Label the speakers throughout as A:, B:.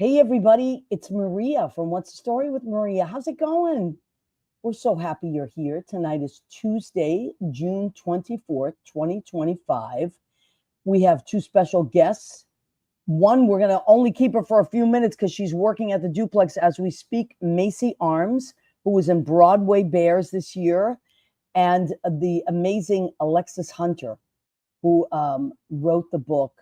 A: Hey, everybody, it's Maria from What's the Story with Maria. How's it going? We're so happy you're here. Tonight is Tuesday, June 24th, 2025. We have two special guests. One, we're going to only keep her for a few minutes because she's working at the duplex as we speak. Maci Arms, who was in Broadway Bears this year, and the amazing Alexis Hunter, who wrote the book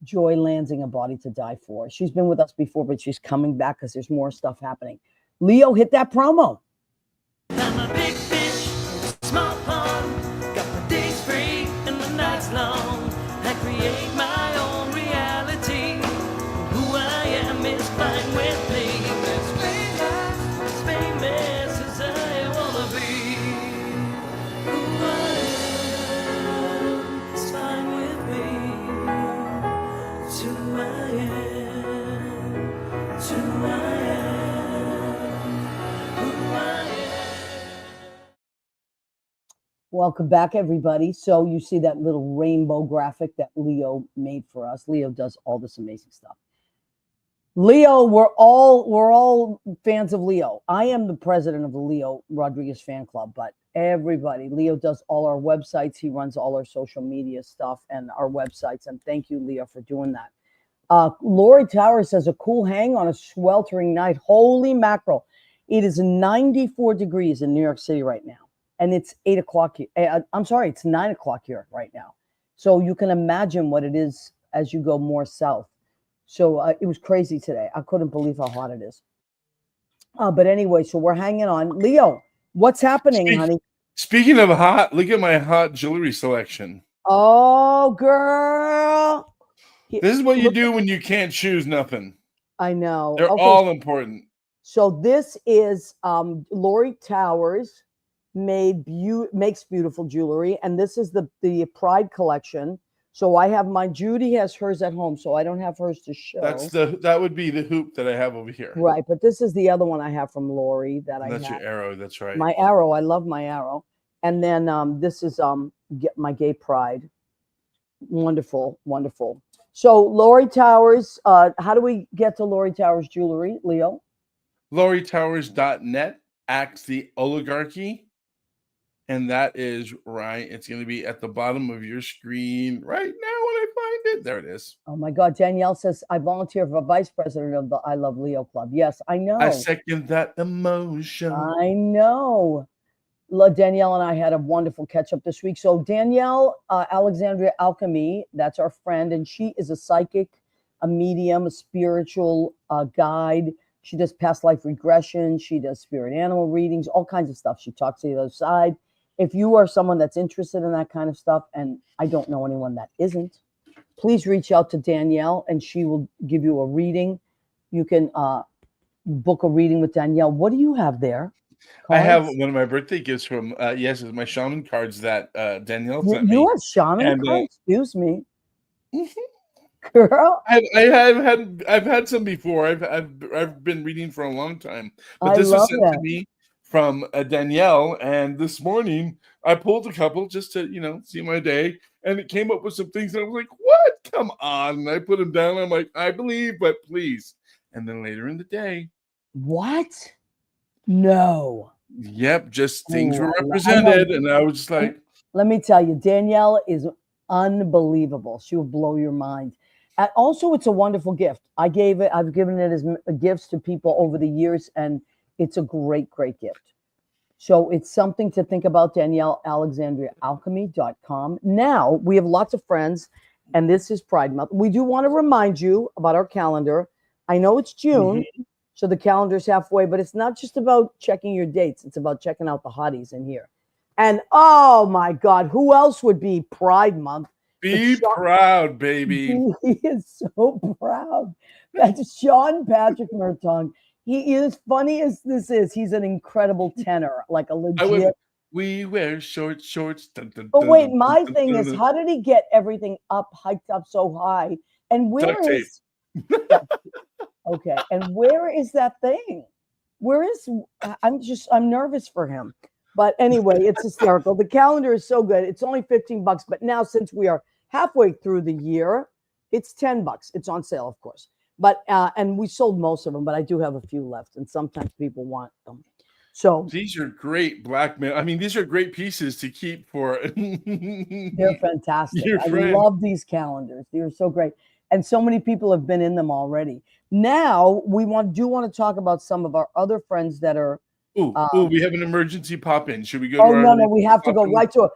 A: Joi Lansing, A Body to Die For. She's been with us before, but she's coming back because there's more stuff happening. Leo, hit that promo.
B: I'm a big fish, small pond. Got my days free and the nights long. I create my own reality. Who I am is fine with me. As famous as I wanna be. Who I am is fine with me. It's who I am. It's who I am. Who I am.
A: Welcome back, everybody. So you see that little rainbow graphic that Leo made for us. Leo does all this amazing stuff. Leo, we're all fans of Leo. I am the president of the Leo Rodriguez fan club, but everybody, Leo does all our websites. He runs all our social media stuff and our websites. And thank you, Leo, for doing that. Lori Tower says a cool hang on a sweltering night. Holy mackerel. It is 94 degrees in New York City right now. And it's 8 o'clock. It's 9 o'clock here right now. So you can imagine what it is as you go more south. So it was crazy today. I couldn't believe how hot it is. But anyway, so we're hanging on. Leo, what's happening, honey?
C: Speaking of hot, look at my hot jewelry selection.
A: Oh, girl.
C: This is what you do when you can't choose nothing.
A: I know.
C: They're all important.
A: So this is Lori Towers. Makes beautiful jewelry, and this is the Pride collection. So I have mine. Judy has hers at home, so I don't have hers to show.
C: That would be the hoop that I have over here.
A: Right, but this is the other one I have from Lori
C: That's your arrow. That's right.
A: My arrow. I love my arrow. And then this is my gay Pride. Wonderful, wonderful. So Lori Towers. How do we get to Lori Towers jewelry, Leo?
C: LoriTowers.net acts the oligarchy. And that is right. It's going to be at the bottom of your screen right now when I find it. There it is.
A: Oh, my God. Danielle says, I volunteer for vice president of the I Love Leo Club. Yes, I know.
C: I second that emotion.
A: I know. Danielle and I had a wonderful catch up this week. So Danielle Alexandria Alchemy, that's our friend. And she is a psychic, a medium, a spiritual guide. She does past life regression. She does spirit animal readings, all kinds of stuff. She talks to the other side. If you are someone that's interested in that kind of stuff, and I don't know anyone that isn't, please reach out to Danielle and she will give you a reading. You can book a reading with Danielle. What do you have there?
C: Cards? I have one of my birthday gifts from, it's my shaman cards that Danielle sent me.
A: You have shaman cards? Excuse me. Girl,
C: I've had some before. I've been reading for a long time, but this was sent to me from Danielle, and this morning I pulled a couple just to see my day, and it came up with some things, and I was like, "What? Come on!" And I put them down. I'm like, "I believe, but please." And then later in the day,
A: what? No.
C: Yep, just things were represented, and I was just like,
A: "Let me tell you, Danielle is unbelievable. She will blow your mind." Also, it's a wonderful gift. I've given it as gifts to people over the years, and it's a great, great gift. So it's something to think about, Danielle, alexandriaalchemy.com. Now, we have lots of friends, and this is Pride Month. We do want to remind you about our calendar. I know it's June, so the calendar's halfway, but it's not just about checking your dates. It's about checking out the hotties in here. And, oh, my God, who else would be Pride Month?
C: Be proud, baby.
A: He is so proud. That's Sean Patrick Mertong. He is funny as this is. He's an incredible tenor, like a legit.
C: We wear shorts.
A: But wait, my thing is, how did he get everything hyped up so high? And where is? Okay, and where is that thing? Where is? I'm nervous for him. But anyway, it's hysterical. The calendar is so good. It's only $15, but now since we are halfway through the year, it's $10. It's on sale, of course. But and we sold most of them, but I do have a few left, and sometimes people want them. So
C: These are great blackmail. I mean, these are great pieces to keep for
A: they're fantastic.
C: your
A: I
C: friend.
A: love these calendars. They're so great. And so many people have been in them already. Now we want to talk about some of our other friends that are
C: We have an emergency pop in. Should we go to
A: oh
C: our
A: no, we
C: emergency
A: have to
C: pop
A: go
C: in
A: right to it.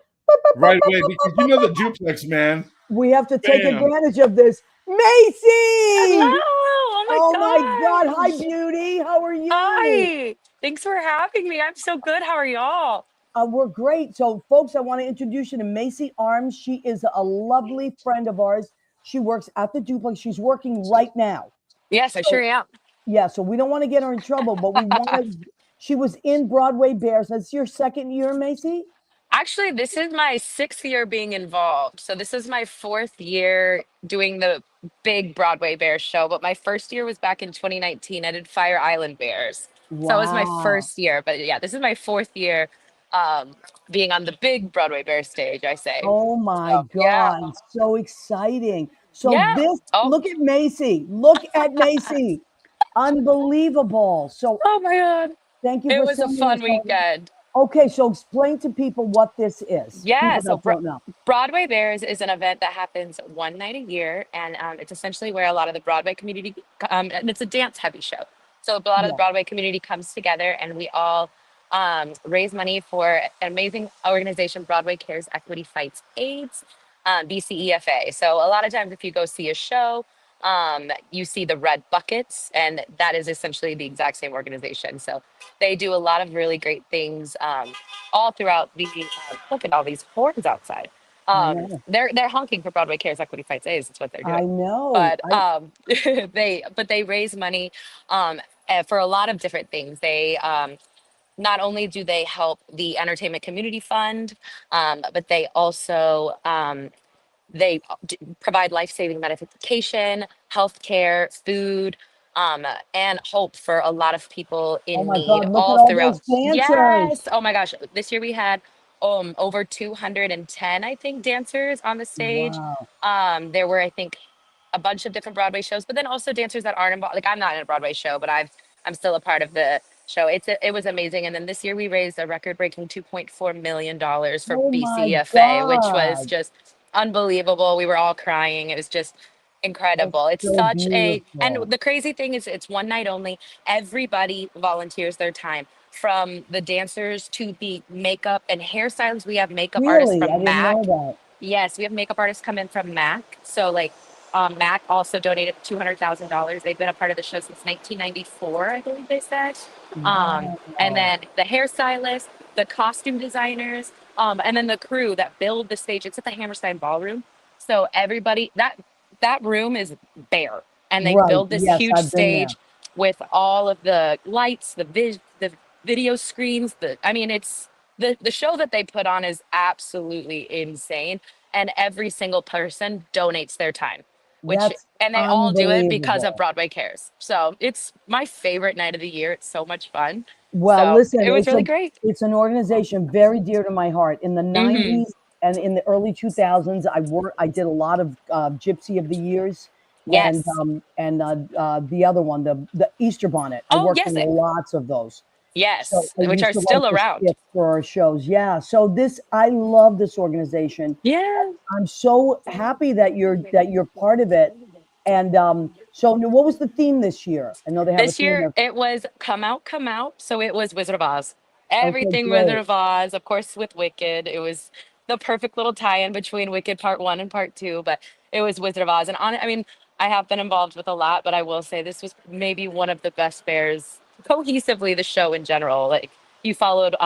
C: right away? Because you know the duplex, man.
A: We have to take
C: Bam.
A: advantage of this.
D: Hello.
A: Macy!
D: Oh my
A: Oh my God. Hi,
D: gosh.
A: beauty. How are you?
D: Hi. Thanks for having me. I'm so good. How are y'all?
A: We're great. So, folks, I want to introduce you to Macy Arms. She is a lovely friend of ours. She works at the duplex. She's working right now.
D: Yes, I sure
A: So,
D: am.
A: yeah, so we don't want to get her in trouble, but we want to. She was in Broadway Bears. That's your second year, Macy?
D: Actually, this is my sixth year being involved. So this is my fourth year doing the big Broadway Bears show. But my first year was back in 2019. I did Fire Island Bears. So that was my
A: Wow.
D: first year. But yeah, this is my fourth year um, being on the big Broadway Bears stage, I say.
A: Oh my
D: So yeah.
A: God. So exciting. So,
D: Yeah.
A: this,
D: Oh,
A: look at Macy. Look at Macy. Unbelievable. So,
D: oh my God.
A: thank you
D: It
A: for
D: was a
A: sending
D: fun
A: us over.
D: weekend.
A: Okay, so explain to people what this is.
D: Yeah,
A: People
D: so
A: that don't know.
D: Broadway Bears is an event that happens one night a year, and it's essentially where a lot of the Broadway community, and it's a dance heavy show. So a lot of the
A: Yeah.
D: Broadway community comes together, and we all raise money for an amazing organization, Broadway Cares Equity Fights AIDS, BCEFA. So a lot of times, if you go see a show, you see the red buckets, and that is essentially the exact same organization. So they do a lot of really great things. All throughout the look at all these horns outside.
A: I know.
D: They're honking for Broadway Cares Equity Fights A's. That's what they're
A: I
D: doing.
A: know.
D: But they raise money for a lot of different things. They not only do they help the entertainment community fund, but they also provide life-saving medication, healthcare, food, and hope for a lot of people
A: Oh
D: in
A: my
D: need
A: God, look at
D: all
A: all those
D: throughout.
A: dancers.
D: Yes. Oh my gosh. This year we had over 210, I think, dancers on the stage.
A: Wow.
D: There were, I think, a bunch of different Broadway shows, but then also dancers that aren't involved. Like I'm not in a Broadway show, but I'm still a part of the show. It was amazing. And then this year we raised a record-breaking $2.4 million for
A: Oh my
D: BCFA, which was
A: God.
D: just unbelievable. We were all crying. It was just
A: That's
D: incredible. It's
A: so
D: such a, and
A: beautiful.
D: the crazy thing is it's one night only. Everybody volunteers their time from the dancers to the makeup and hairstylists. We have makeup artists
A: Really? I
D: from
A: didn't know
D: MAC.
A: that.
D: Yes, we have makeup artists come in from MAC. So like MAC also donated $200,000. They've been a part of the show since 1994, I believe they said. And
A: Wow.
D: then the hairstylists, the costume designers, and then the crew that build the stage. It's at the Hammerstein Ballroom. So everybody that room is bare, and they
A: Right.
D: build this
A: Yes,
D: huge
A: I've been there.
D: stage with all of the lights, the video screens. I mean, it's the show that they put on is absolutely insane, and every single person donates their time, which
A: That's
D: and they all do it because of
A: unbelievable.
D: Broadway Cares. So it's my favorite night of the year. It's so much fun.
A: Well,
D: So
A: listen,
D: it was really great.
A: it's an organization very dear to my heart. In the
D: Hmm.
A: 90s and in the early 2000s, I did a lot of Gypsy of the Years
D: Yes.
A: and the other one, the Easter Bonnet. I
D: Oh
A: worked
D: yes.
A: in lots of those. So
D: Yes.
A: I
D: Which
A: used
D: are
A: to write
D: still
A: the
D: around.
A: script for our shows. Yeah. So I love this organization.
D: Yeah.
A: I'm so happy that you're part of it. And so what was the theme this year? I know they have a
D: This
A: theme
D: year
A: of
D: it was Come Out, Come Out. So it was Wizard of Oz.
A: okay,
D: Everything Wizard
A: great.
D: of Oz, of course, with Wicked. It was the perfect little tie-in between Wicked Part One and Part Two, but it was Wizard of Oz. And I mean, I have been involved with a lot, but I will say this was maybe one of the best bears cohesively, the show in general. Like you followed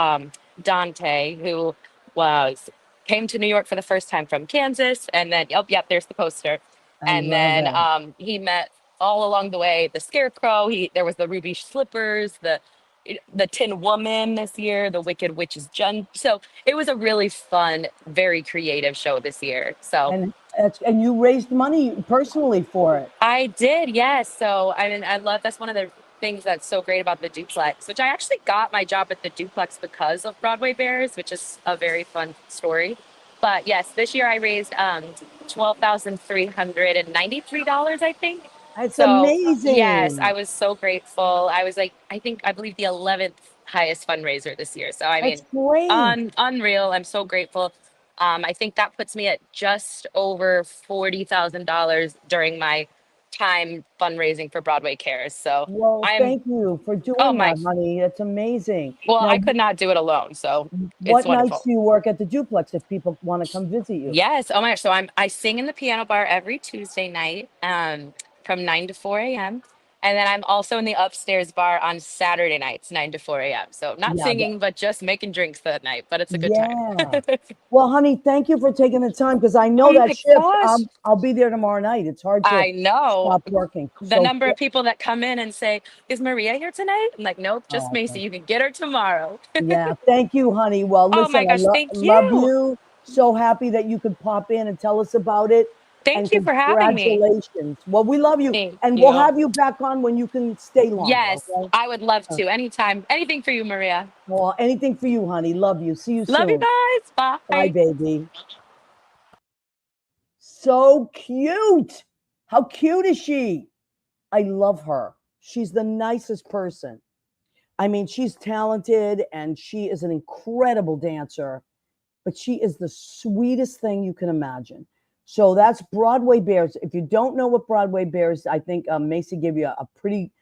D: Dante, who was came to New York for the first time from Kansas, and then yep, there's the poster.
A: I
D: And
A: love
D: then
A: it.
D: he met all along the way the Scarecrow. There was the Ruby Slippers, the Tin Woman this year, the Wicked Witch's Jun. So it was a really fun, very creative show this year. So
A: And you raised money personally for it.
D: I did, yes. So I mean, I love that's one of the things that's so great about the duplex, which I actually got my job at the duplex because of Broadway Bears, which is a very fun story. But yes, this year I raised $12,393, I think.
A: It's
D: So yes, I
A: amazing.
D: was so grateful. I was like, I believe the 11th highest fundraiser this year. So I
A: That's
D: mean,
A: great.
D: unreal. I'm so grateful. I think that puts me at just over $40,000 during my time fundraising for Broadway Cares. So
A: Well,
D: I'm,
A: thank you for
D: oh
A: doing
D: my,
A: that, honey. That's amazing.
D: well,
A: Now,
D: I could not do it alone. So it's
A: what nights
D: wonderful.
A: do you work at the duplex if people want to come visit you?
D: Yes. Oh my gosh. So I sing in the piano bar every Tuesday night, from 9 to 4 a.m. And then I'm also in the upstairs bar on Saturday nights, 9 to 4 a.m. So not
A: Yeah,
D: singing, but just making drinks that night. But it's a good time.
A: yeah. Well, honey, thank you for taking the time because I
D: Oh
A: know that
D: my
A: shift.
D: gosh.
A: I'll be there tomorrow night. It's hard to
D: I know.
A: stop working.
D: The
A: So,
D: number of people that come in and say, "Is Maria here tonight?" I'm like, "Nope, just
A: oh,
D: Macy.
A: okay.
D: You can get her tomorrow."
A: Yeah, thank you, honey. Well,
D: Oh
A: listen,
D: my gosh. Thank
A: love
D: you.
A: you. So happy that you could pop in and tell us about it. And
D: Thank you for having me.
A: congratulations. Well, we love you.
D: Thank
A: And we'll
D: you.
A: have you back on when you can stay longer,
D: Yes,
A: okay?
D: I would love
A: Uh,
D: to. Anytime. Anything for you, Maria.
A: well, anything for you, honey. Love you. See you
D: Love you
A: soon.
D: guys.
A: Bye,
D: Bye.
A: baby. So cute. How cute is she? I love her. She's the nicest person. I mean, she's talented and she is an incredible dancer, but she is the sweetest thing you can imagine. So that's Broadway Bears. If you don't know what Broadway Bears, I think Macy gave you a pretty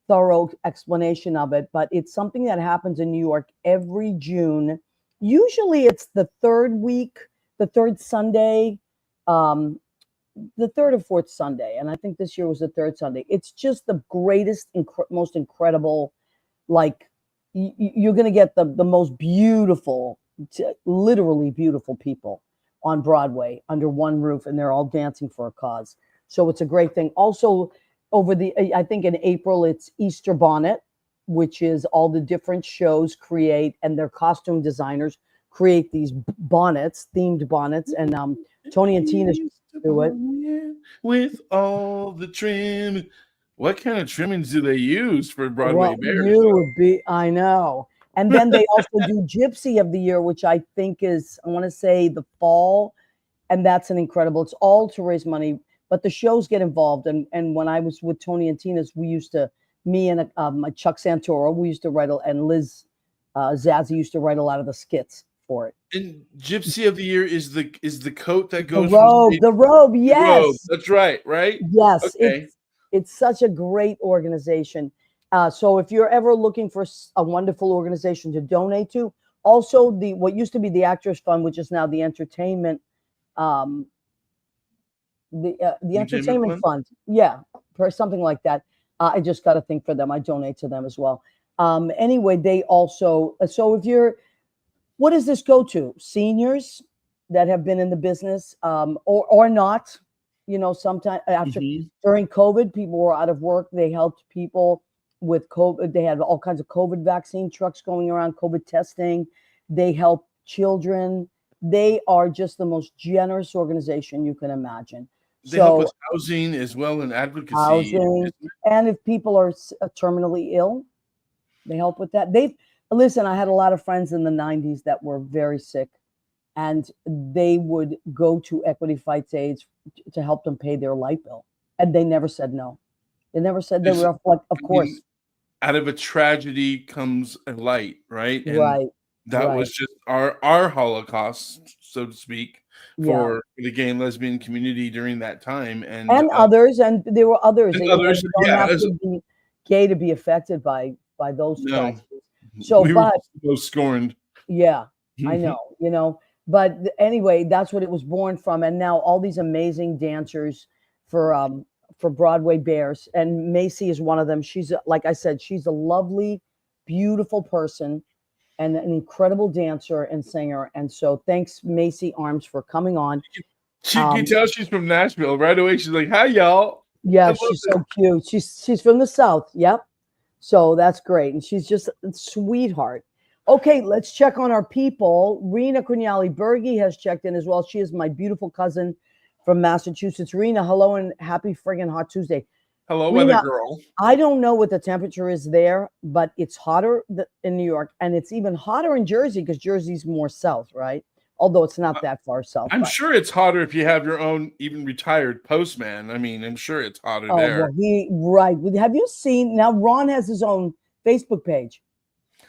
A: thorough explanation of it, but it's something that happens in New York every June. Usually it's the third week, the third Sunday, um, the third or fourth Sunday. And I think this year was the third Sunday. It's just the greatest, most incredible, like, you're going to get the most beautiful, literally beautiful people on Broadway under one roof, and they're all dancing for a cause. So it's a great thing. Also, I think in April, it's Easter Bonnet, which is all the different shows create, and their costume designers create these bonnets, themed bonnets. And Tony and Tina do it.
C: With all the trim. What kind of trimmings do they use for Broadway
A: Well,
C: Bears,
A: you
C: though?
A: would be, I know. And then they also do Gypsy of the Year, which I think is, I want to say the fall. And that's an incredible, it's all to raise money, but the shows get involved. And when I was with Tony and Tina's, we used to, me and Chuck Santoro, we used to write, and Liz Zazzy used to write a lot of the skits for it.
C: And Gypsy of the Year is the coat that
A: The
C: goes from
A: robe,
C: stage
A: the robe,
C: to robe.
A: yes.
C: That's right, right?
A: Yes,
C: Okay.
A: it's such a great organization. So if you're ever looking for a wonderful organization to donate to, also the what used to be the Actors Fund, which is now the Entertainment, um, the
C: Entertainment
A: Entertainment
C: fun.
A: Fund, yeah, for something like that. I just got to think for them. I donate to them as well. Anyway, they also so if you're what does this go to? Seniors that have been in the business, or not. You know, sometime after
C: Mm-hmm.
A: during COVID, people were out of work. They helped people with COVID. They had all kinds of COVID vaccine trucks going around, COVID testing. They help children. They are just the most generous organization you can imagine.
C: They help with
A: So
C: housing as well and advocacy.
A: housing, and if people are terminally ill, they help with that. They've listen. I had a lot of friends in the '90s that were very sick, and they would go to Equity Fights AIDS to help them pay their light bill, and they never said no. They never said they
C: There's,
A: were like, of
C: I mean,
A: course,
C: out of a tragedy comes a light, right? And
A: right,
C: that
A: right,
C: was just our Holocaust, so to speak,
A: yeah,
C: for the gay and lesbian community during that time,
A: and others, and there were others.
C: and
A: You know,
C: others.
A: you don't
C: Yeah,
A: have to be gay to be affected by those
C: no,
A: tragedies. So,
C: we were
A: but
C: so scorned.
A: yeah, I know, you know. But anyway, that's what it was born from. And now all these amazing dancers for Broadway Bears. And Macy is one of them. Like I said, she's a lovely, beautiful person and an incredible dancer and singer. And so thanks, Macy Arms, for coming on.
C: She can tell she's from Nashville right away. She's like, "Hi, y'all." I
A: Yeah,
C: love
A: she's
C: it.
A: so cute. She's from the South. Yep. So that's great. And she's just a sweetheart. Okay, let's check on our people. Rena Cugnali Berge has checked in as well. She is my beautiful cousin from Massachusetts. Rena, hello and happy friggin' hot Tuesday.
C: Hello, weather
A: Rena,
C: girl.
A: I don't know what the temperature is there, but it's hotter in New York, and it's even hotter in Jersey because Jersey's more south, right? although it's not that far south.
C: I'm
A: but.
C: sure it's hotter if you have your own even retired postman. I mean, I'm sure it's hotter
A: Oh,
C: there.
A: well, right. Have you seen, now Ron has his own Facebook page.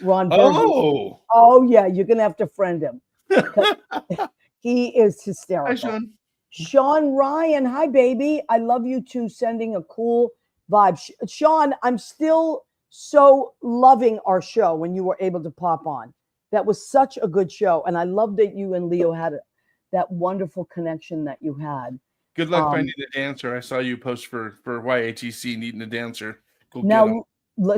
A: Ron Burgundy. Oh, yeah, you're going to have to friend him. He is hysterical.
C: Hi, Sean.
A: Sean Ryan, hi, baby. I love you too, sending a cool vibe. Sean, I'm still so loving our show when you were able to pop on. That was such a good show. And I love that you and Leo had that wonderful connection that you had.
C: Good luck finding a dancer. I saw you post for YATC needing a dancer.
A: Go now,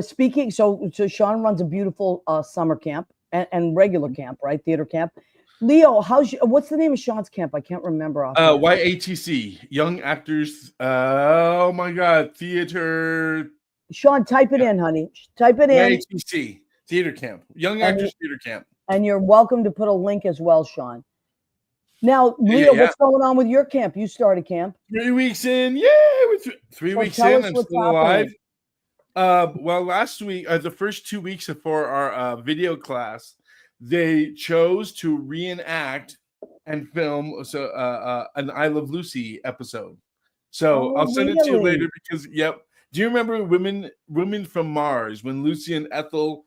A: speaking, so Sean runs a beautiful summer camp and regular camp, right? Theater camp. Leo, what's the name of Sean's camp? I can't remember.
C: YATC, Young Actors. Oh my God, theater.
A: Sean, type it in, honey. Type it in.
C: YATC, theater camp, Young Actors Theater Camp. And
A: you're welcome to put a link as well, Sean. Now, Leo, what's going on with your camp? You started camp
C: 3 weeks in. Yay! We're 3 weeks in. I'm still alive. Well, last week, the first 2 weeks before our video class, they chose to reenact and film an I Love Lucy episode. So I'll send it to you later because, yep. Do you remember Women from Mars when Lucy and Ethel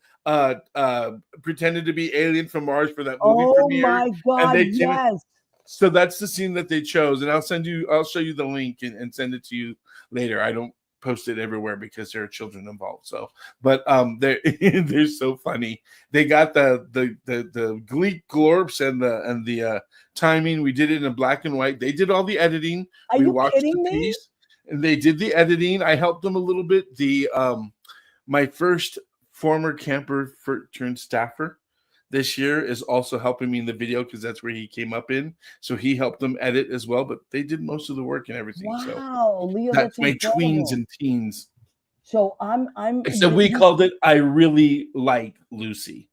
C: pretended to be alien from Mars for that movie premiere?
A: Oh my God! Yes.
C: So that's the scene that they chose, and I'll show you the link and send it to you later. I don't post it everywhere because there are children involved. So, but they're so funny. They got the Gleek glorps and the timing. We did it in black and white. They did all the editing.
A: Are you kidding me?
C: And they did the editing. I helped them a little bit. My first former camper turned staffer this year is also helping me in the video because that's where he came up in. So he helped them edit as well, but they did most of the work and everything.
A: Wow,
C: so
A: Leo,
C: that's my tweens and teens.
A: So
C: So we called it I Really Like Lucy.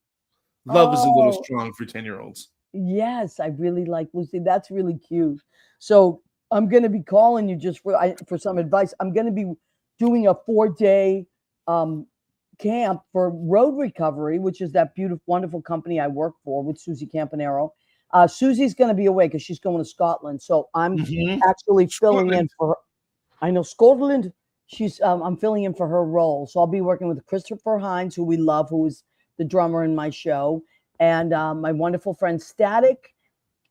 C: Love is a little strong for 10-year-olds.
A: Yes, I really like Lucy. That's really cute. So I'm going to be calling you just for some advice. I'm going to be doing a 4-day camp for road recovery, which is that beautiful, wonderful company I work for with Susie Campanero. Susie's going to be away because she's going to Scotland. So I'm actually filling in for her. I know Scotland. I'm filling in for her role. So I'll be working with Christopher Hines, who we love, who is the drummer in my show, and my wonderful friend Static,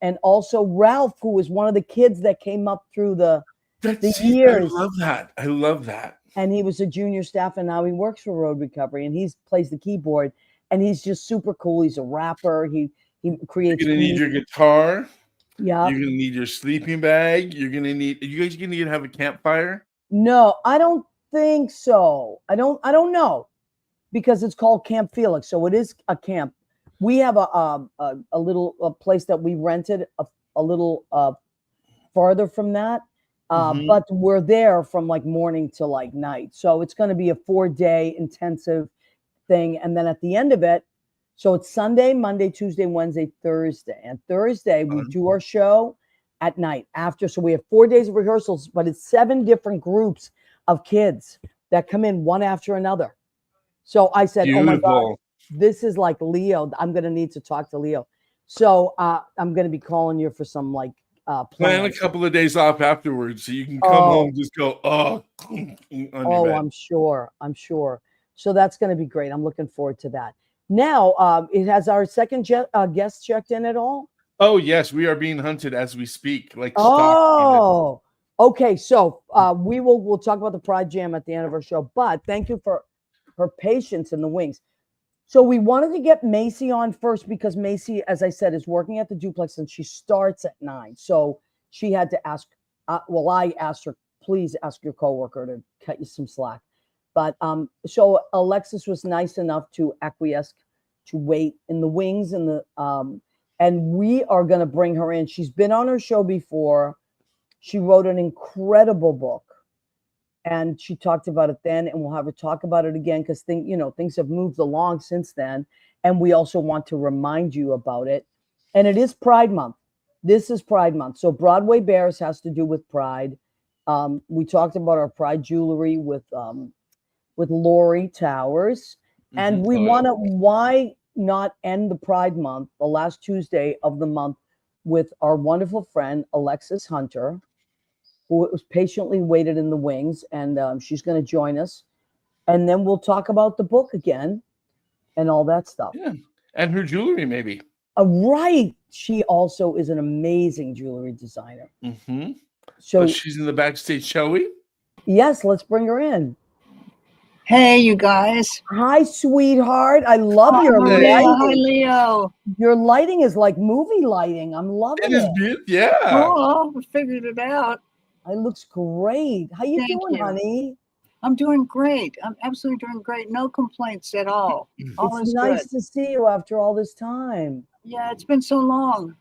A: and also Ralph, who was one of the kids that came up through the years.
C: I love that.
A: And he was a junior staff, and now he works for Road Recovery, and he plays the keyboard, and he's just super cool. He's a rapper. He creates.
C: You're gonna need your guitar.
A: Yeah.
C: You're gonna need your sleeping bag. You guys gonna need to have a campfire?
A: No, I don't think so. I don't know, because it's called Camp Felix, so it is a camp. We have a little place that we rented a little farther from that. But we're there from like morning to like night. So it's going to be a 4-day intensive thing. And then at the end of it, so it's Sunday, Monday, Tuesday, Wednesday, Thursday. And Thursday, we do our show at night after. So we have 4 days of rehearsals, but it's 7 different groups of kids that come in one after another. So I said, oh my God, this is like Leo. I'm going to need to talk to Leo. So I'm going to be calling you for some like,
C: plan a couple of days off afterwards so you can come home and just go on your bed.
A: I'm sure. So that's going to be great. I'm looking forward to that. Now, it has our second guest checked in at all?
C: Oh yes, we are being hunted as we speak. Okay.
A: So we'll talk about the Pride Jam at the end of our show. But thank you for her patience in the wings. So we wanted to get Maci on first because Maci, as I said, is working at the duplex and she starts at 9. So she had to ask, I asked her, please ask your coworker to cut you some slack. But so Alexis was nice enough to acquiesce to wait in the wings and we are going to bring her in. She's been on her show before. She wrote an incredible book. And she talked about it then, and we'll have her talk about it again because things have moved along since then. And we also want to remind you about it. And it is Pride Month. This is Pride Month. So Broadway Bears has to do with Pride. We talked about our Pride jewelry with Lori Towers. And we want to, why not end the Pride Month, the last Tuesday of the month, with our wonderful friend Alexis Hunter, who was patiently waited in the wings, and she's going to join us, and then we'll talk about the book again and all that stuff.
C: Yeah, and her jewelry, maybe.
A: Right. She also is an amazing jewelry designer.
C: Mm-hmm.
A: So
C: But she's in the backstage, shall we?
A: yes, let's bring her in.
E: Hey, you guys.
A: Hi, sweetheart. I love
E: Hi,
A: your
E: Maria. Hi,
A: lighting.
E: Leo.
A: Your lighting is like movie lighting. I'm loving
C: It is
A: it.
C: beautiful. Yeah.
E: Oh, I figured it out.
A: It looks great. How you
E: Thank
A: doing,
E: you.
A: honey?
E: I'm doing great. I'm absolutely doing great. No complaints at all. All
A: It's
E: is
A: nice
E: good.
A: to see you after all this time.
E: Yeah, it's been so long.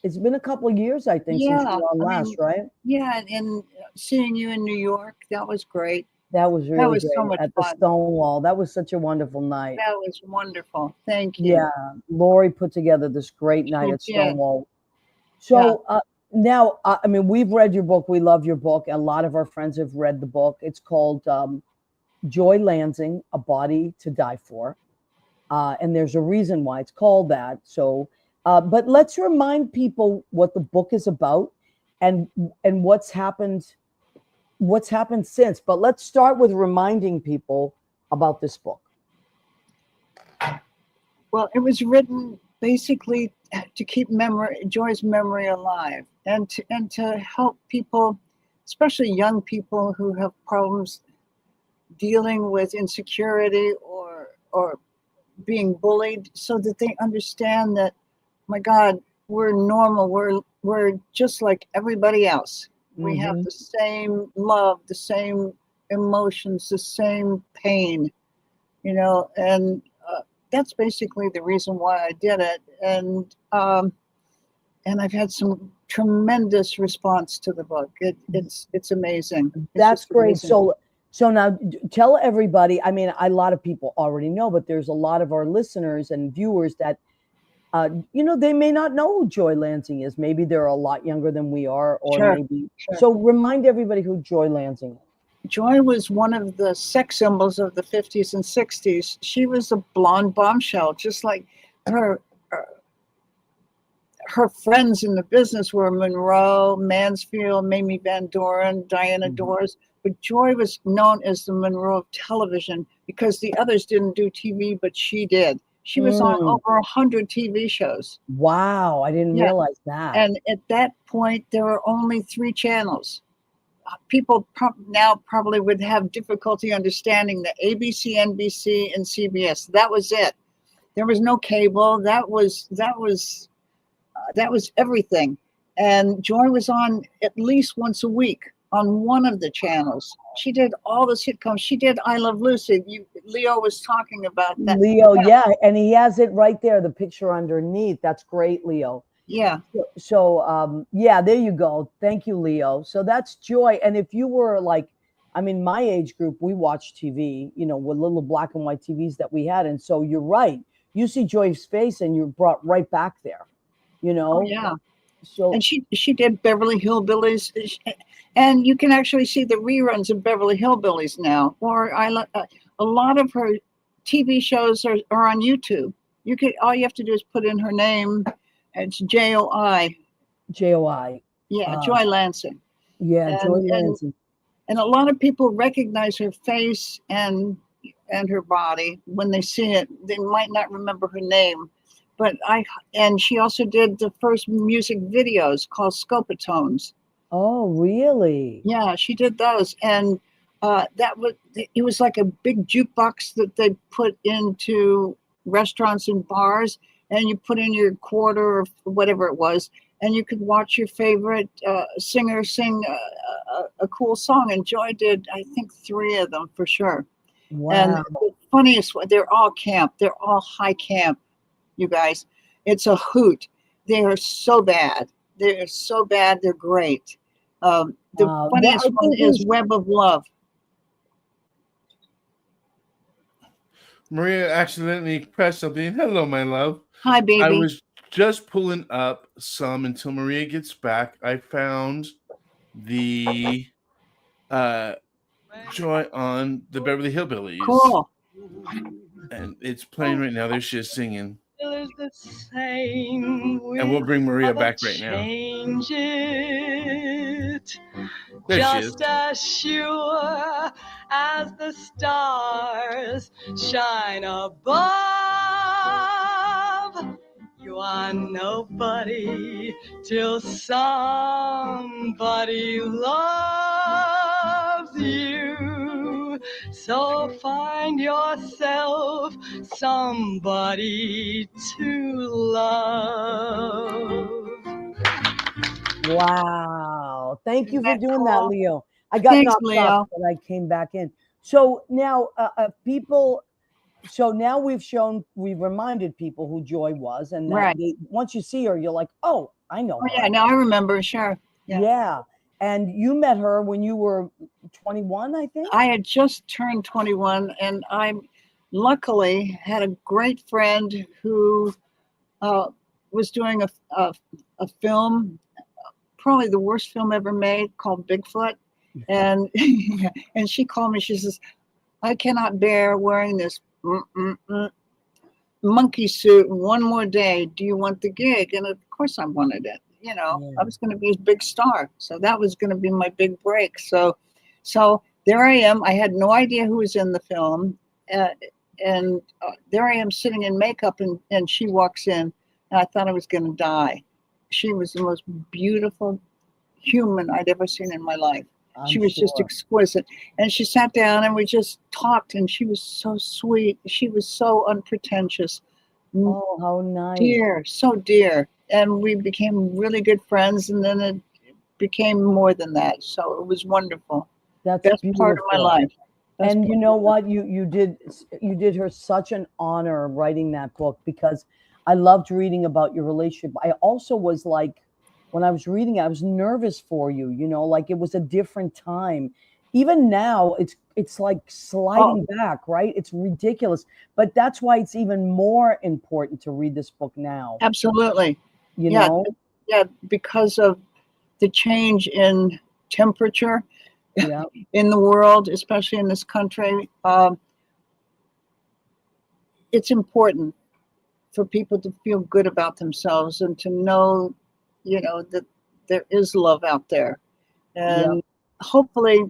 A: It's been a couple of years, I think, since you
E: Yeah,
A: were on
E: I
A: last,
E: mean,
A: right?
E: yeah, and seeing you in New York, that was great.
A: That was
E: That
A: really
E: was so
A: great
E: much
A: at the
E: fun.
A: Stonewall. That was such a wonderful night.
E: That was wonderful. Thank you.
A: Yeah, Lori put together this great night
E: She
A: at
E: did.
A: Stonewall. So now, I mean, we've read your book. We love your book. A lot of our friends have read the book. It's called Joi Lansing, A Body to Die For. And there's a reason why it's called that. So, but let's remind people what the book is about and what's happened since. But let's start with reminding people about this book.
E: Well, it was written basically to keep Joy's memory alive, and to help people, especially young people who have problems dealing with insecurity or being bullied, so that they understand that, my God, we're normal. We're just like everybody else. We have the same love, the same emotions, the same pain, and that's basically the reason why I did it. And I've had some tremendous response to the book. It's amazing.
A: That's great. Amazing. So now tell everybody, I mean, a lot of people already know, but there's a lot of our listeners and viewers that, they may not know who Joi Lansing is. Maybe they're a lot younger than we are, or maybe. Sure. So remind everybody who Joi Lansing is.
E: Joi was one of the sex symbols of the 50s and 60s. She was a blonde bombshell, just like her friends in the business were Monroe, Mansfield, Mamie Van Doren, Diana Dors. But Joi was known as the Monroe of television because the others didn't do TV, but she did. She was on over 100 TV shows.
A: Wow, I didn't realize that.
E: And at that point, there were only 3 channels. People now probably would have difficulty understanding the ABC, NBC, and CBS. That was it. There was no cable. That was everything. And Joi was on at least once a week on one of the channels. She did all the sitcoms. She did I Love Lucy. Leo was talking about that.
A: Leo, yeah, and he has it right there, the picture underneath. That's great, Leo.
E: Yeah.
A: So, yeah, there you go. Thank you, Leo. So that's Joi. And if you were like, I mean, my age group, we watched TV, with little black and white TVs that we had. And so you're right. You see Joi's face and you're brought right back there,
E: Oh, yeah.
A: So,
E: and she did Beverly Hillbillies, and you can actually see the reruns of Beverly Hillbillies now. Or a lot of her TV shows are on YouTube. All you have to do is put in her name. It's Joi.
A: Joi.
E: Yeah, Joi Lansing.
A: Yeah, Joi Lansing.
E: And a lot of people recognize her face and her body when they see it. They might not remember her name. But she also did the first music videos called Scopatones.
A: Oh, really?
E: Yeah, she did those. And it was like a big jukebox that they put into restaurants and bars, and you put in your quarter or whatever it was, and you could watch your favorite singer sing a cool song. And Joi did, I think, 3 of them for sure.
A: Wow.
E: And the funniest one, they're all camp. They're all high camp. You guys, it's a hoot. They are so bad. They're so bad. They're great. The funniest one is Web of Love.
C: Maria accidentally pressed something. Hello, my love.
E: Hi, baby.
C: I was just pulling up some until Maria gets back. I found the Joi on the Beverly Hillbillies.
E: Cool.
C: And it's playing right now. There she is singing.
B: Billy
F: is the same.
C: And we'll bring Maria
F: never
C: back right now.
F: change it.
C: There she is.
F: Just as sure as the stars shine above. You are nobody till somebody loves you. So find yourself somebody to love.
A: Wow. Thank you for
E: Isn't that
A: doing that,
E: cool?
A: Leo. I got
E: Thanks,
A: knocked
E: Leo.
A: off, but I came back in. So now now we've reminded people who Joi was, and that
E: Right.
A: once you see her, you're like, oh, I know
E: Oh
A: her.
E: yeah, now I remember. Sure.
A: Yeah. And you met her when you were 21, I think?
E: I had just turned 21, and I luckily had a great friend who was doing a film, probably the worst film ever made, called Bigfoot. And and she called me. She says, "I cannot bear wearing this monkey suit one more day. Do you want the gig?" And of course, I wanted it. You know, I was going to be a big star, so that was going to be my big break. So there I am. I had no idea who was in the film, and there I am sitting in makeup, and she walks in, and I thought I was going to die. She was the most beautiful human I'd ever seen in my life. She was just exquisite. And she sat down and we just talked, and she was so sweet. She was so unpretentious.
A: Oh, how nice.
E: Dear, so dear. And we became really good friends, and then it became more than that. So it was wonderful.
A: That's
E: Best
A: beautiful.
E: part of my life.
A: And you know what? You did her such an honor writing that book, because I loved reading about your relationship. I also was like, when I was reading it, I was nervous for you, you know, like it was a different time. Even now, it's like sliding back, right? It's ridiculous. But that's why it's even more important to read this book now.
E: Absolutely.
A: You know?
E: Yeah, because of the change in temperature in the world, especially in this country. It's important for people to feel good about themselves and to know, you know, that there is love out there. And hopefully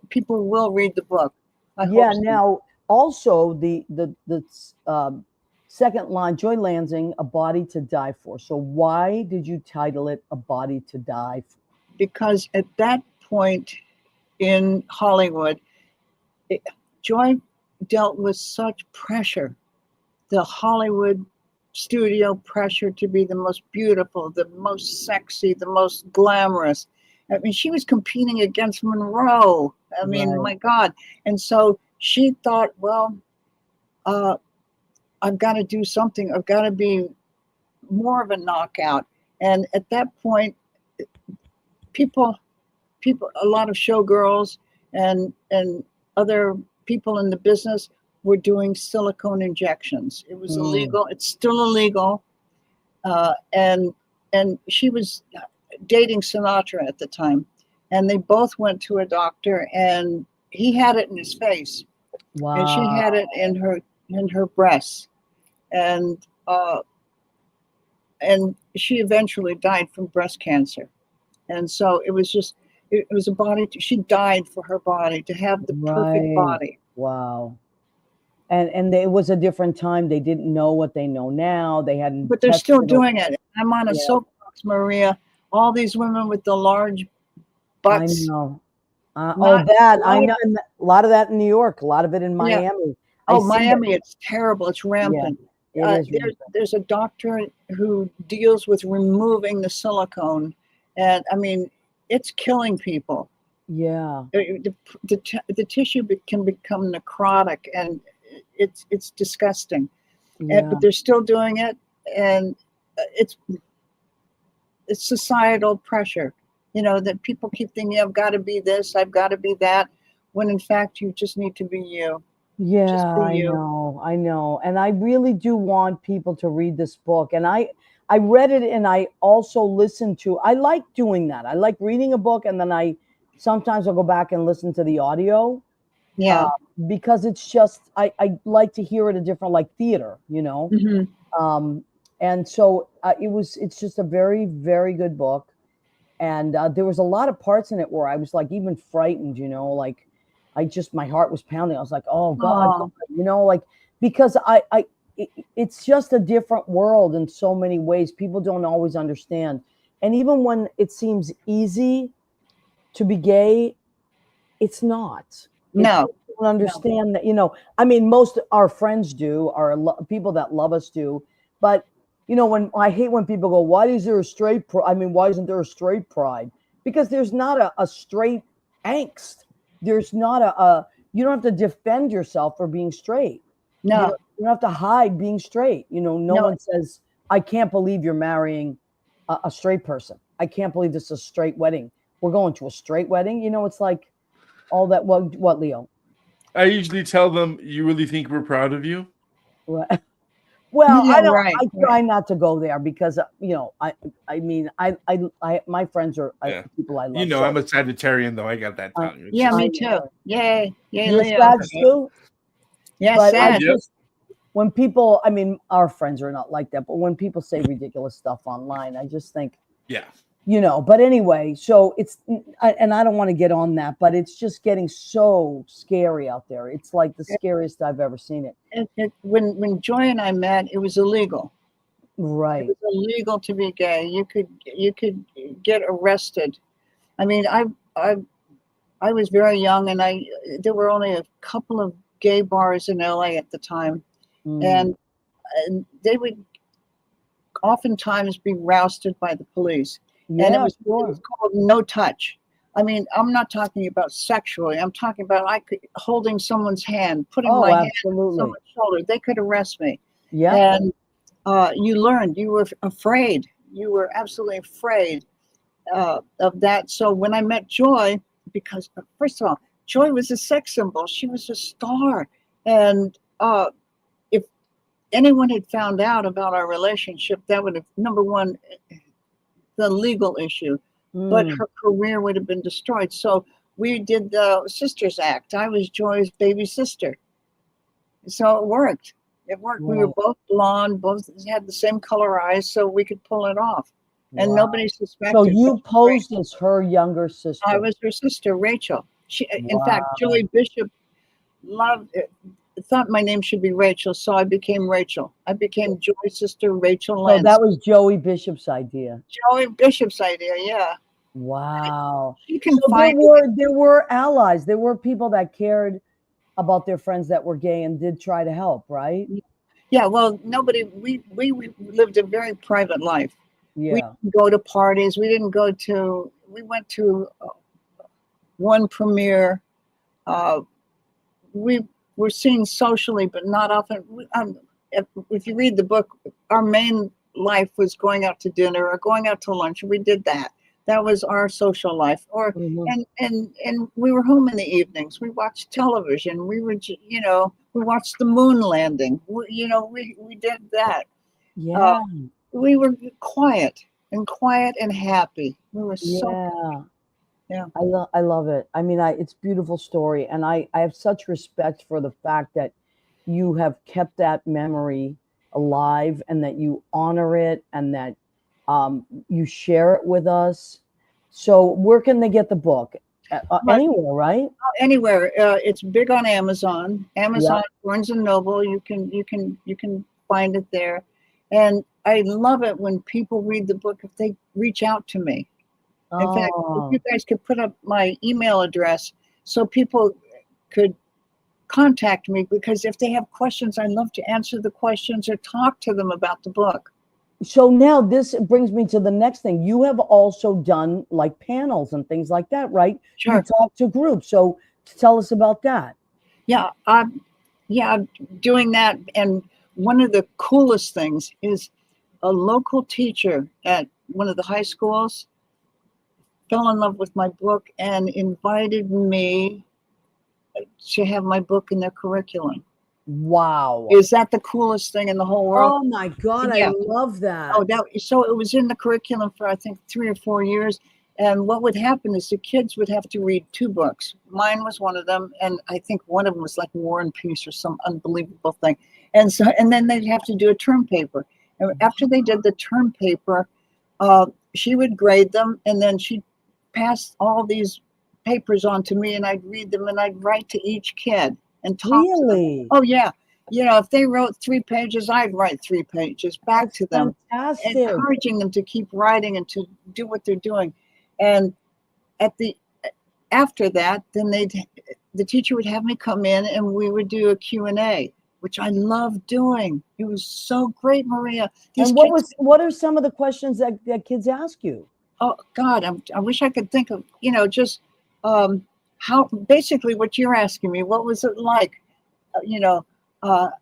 E: people will read the book. I hope so.
A: Now also the second line, Joi Lansing, A Body to Die For. So why did you title it A Body to Die For?
E: Because at that point in Hollywood, Joi dealt with such pressure. The Hollywood studio pressure to be the most beautiful, the most sexy, the most glamorous. I mean, she was competing against Monroe. I mean, my God. And so she thought, well, I've got to do something. I've got to be more of a knockout. And at that point, people, a lot of showgirls and other people in the business were doing silicone injections. It was illegal. It's still illegal. And she was dating Sinatra at the time. And they both went to a doctor, and he had it in his face.
A: Wow.
E: And she had it in her breasts. And she eventually died from breast cancer. And so it was a body. She died for her body, to have the perfect body.
A: Wow. And it was a different time. They didn't know what they know now. They hadn't.
E: But they're still doing it. I'm on a soapbox, Maria. All these women with the large butts.
A: I know. I know. And a lot of that in New York. A lot of it in Miami.
E: Oh, Miami! It's terrible. It's rampant.
A: Yeah,
E: there's a doctor who deals with removing the silicone, and I mean, it's killing people.
A: Yeah.
E: The tissue can become necrotic, and it's disgusting. But they're still doing it, and it's societal pressure. You know, that people keep thinking, I've got to be this, I've got to be that, when in fact you just need to be you.
A: Yeah, I know. And I really do want people to read this book. And I read it, and I also listened to, I like doing that. I like reading a book, and then sometimes I'll go back and listen to the audio.
E: Yeah.
A: Because it's just I like to hear it a different, like theater, you know. And so it's just a very, very good book. And there was a lot of parts in it where I was like even frightened, you know, like my heart was pounding. I was like, oh God,
E: Oh.
A: you know, like, because it's just a different world in so many ways. People don't always understand. And even when it seems easy to be gay, it's not.
E: No.
A: Don't understand that, you know. I mean, most our friends do, people that love us do, but you know, when I hate when people go, why is there a straight why isn't there a straight pride? Because there's not a straight angst. There's not you don't have to defend yourself for being straight.
E: No.
A: You don't have to hide being straight. You know, no one says, I can't believe you're marrying a straight person. I can't believe this is a straight wedding. We're going to a straight wedding. You know, it's like all that. What, Leo?
C: I usually tell them, you really think we're proud of you?
A: Right. Well,
E: Yeah,
A: I don't.
E: right,
A: I try not to go there because you know, my friends are people I love.
C: You know,
A: so.
C: I'm a Sagittarian, though. I got that tongue.
E: Yeah, me too. Yay,
A: You're
E: Leo.
A: Sag too.
E: Yeah,
A: but
E: Sag.
A: When people, I mean, our friends are not like that, but when people say ridiculous stuff online, I just think,
C: yeah,
A: you know. But anyway, so and I don't want to get on that, but it's just getting so scary out there. It's like the scariest I've ever seen it.
E: When Joi and I met, it was illegal.
A: Right.
E: It was illegal to be gay. You could get arrested. I mean, I was very young, and there were only a couple of gay bars in LA at the time, and they would oftentimes be rousted by the police.
A: Yeah,
E: and it was called no touch. I mean, I'm not talking about sexually. I'm talking about holding someone's hand, putting my hand on someone's shoulder. They could arrest me.
A: Yeah.
E: And you learned. You were afraid. You were absolutely afraid of that. So when I met Joi, because first of all, Joi was a sex symbol. She was a star. And if anyone had found out about our relationship, that would have, number one, the legal issue, but her career would have been destroyed. So we did the Sisters Act. I was Joi's baby sister. So it worked. It worked. We were both blonde, both had the same color eyes, so we could pull it off. And nobody suspected.
A: So you posed as her younger sister.
E: I was her sister, Rachel. In fact, Joi Bishop thought my name should be Rachel, so I became Rachel. I became Joi's sister, Rachel Lansing.
A: So that was Joi Bishop's idea.
E: Joi Bishop's idea, yeah.
A: Wow.
E: You can
A: there were allies. There were people that cared about their friends that were gay and did try to help, right?
E: Yeah, well, we lived a very private life.
A: Yeah.
E: We didn't go to parties. We went to one premiere. We were seen socially, but not often. If you read the book, our main life was going out to dinner or going out to lunch. We did that. That was our social life. And we were home in the evenings. We watched television. We were, we watched the moon landing. We did that.
A: Yeah.
E: We were quiet and happy. We were so. Yeah.
A: I love it. I mean, it's a beautiful story. And I have such respect for the fact that you have kept that memory alive and that you honor it and that you share it with us. So where can they get the book? Anywhere, right?
E: Anywhere. It's big on Amazon. Barnes and Noble. You can find it there. And I love it when people read the book if they reach out to me. In fact, if you guys could put up my email address so people could contact me, because if they have questions, I love to answer the questions or talk to them about the book.
A: So now this brings me to the next thing. You have also done like panels and things like that, right?
E: Sure.
A: You talk to groups. So tell us about that.
E: Yeah, I'm doing that. And one of the coolest things is a local teacher at one of the high schools fell in love with my book and invited me to have my book in their curriculum.
A: Wow.
E: Is that the coolest thing in the whole world?
A: Oh my God, yeah. I love that.
E: So it was in the curriculum for I think 3 or 4 years. And what would happen is the kids would have to read 2 books. Mine was one of them, and I think one of them was like War and Peace or some unbelievable thing. And then they'd have to do a term paper. And after they did the term paper, she would grade them, and then she'd pass all these papers on to me, and I'd read them, and I'd write to each kid and talk to them. Oh yeah. If they wrote 3 pages, I'd write 3 pages back to them, encouraging them to keep writing and to do what they're doing. And after that, then the teacher would have me come in, and we would do a Q&A, which I loved doing. It was so great, Maria.
A: And what are some of the questions that kids ask you?
E: Oh God, I wish I could think of, just how basically what you're asking me. What was it like?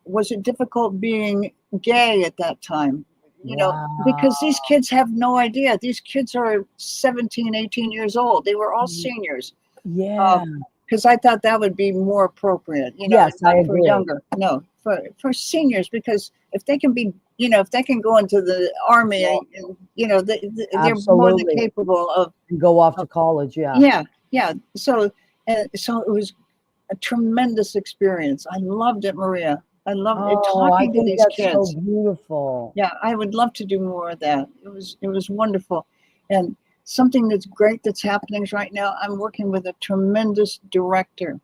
E: Was it difficult being gay at that time? Because these kids have no idea. These kids are 17, 18 years old. They were all seniors.
A: Yeah.
E: Because I thought that would be more appropriate.
A: Yes, I agree.
E: For younger. No, for seniors, because if they can be, if they can go into the army, and they're more than capable of
A: go off to college.
E: Yeah. So it was a tremendous experience. I loved it, Maria. I loved it, talking to these kids.
A: So beautiful.
E: Yeah, I would love to do more of that. It was wonderful. And something that's great that's happening right now, I'm working with a tremendous director.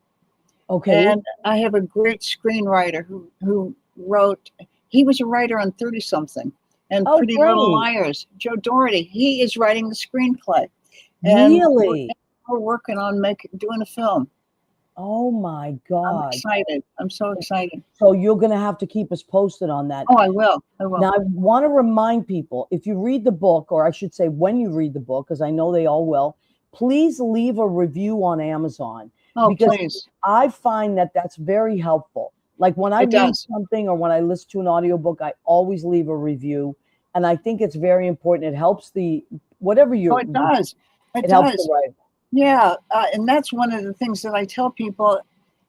A: Okay.
E: And I have a great screenwriter who wrote, he was a writer on 30-something and Pretty Little Liars. Joe Doherty, he is writing the screenplay. And
A: really?
E: We're working on doing a film.
A: Oh my God.
E: I'm excited. I'm so excited.
A: So you're going to have to keep us posted on that.
E: Oh, I will.
A: Now, I want to remind people, if you read the book, or I should say when you read the book, because I know they all will, please leave a review on Amazon.
E: Oh,
A: because
E: please.
A: I find that that's very helpful. Like when I read something or when I listen to an audiobook, I always leave a review. And I think it's very important. It helps whatever you're.
E: Oh, it does.
A: It helps the writer.
E: Yeah, and that's one of the things that I tell people.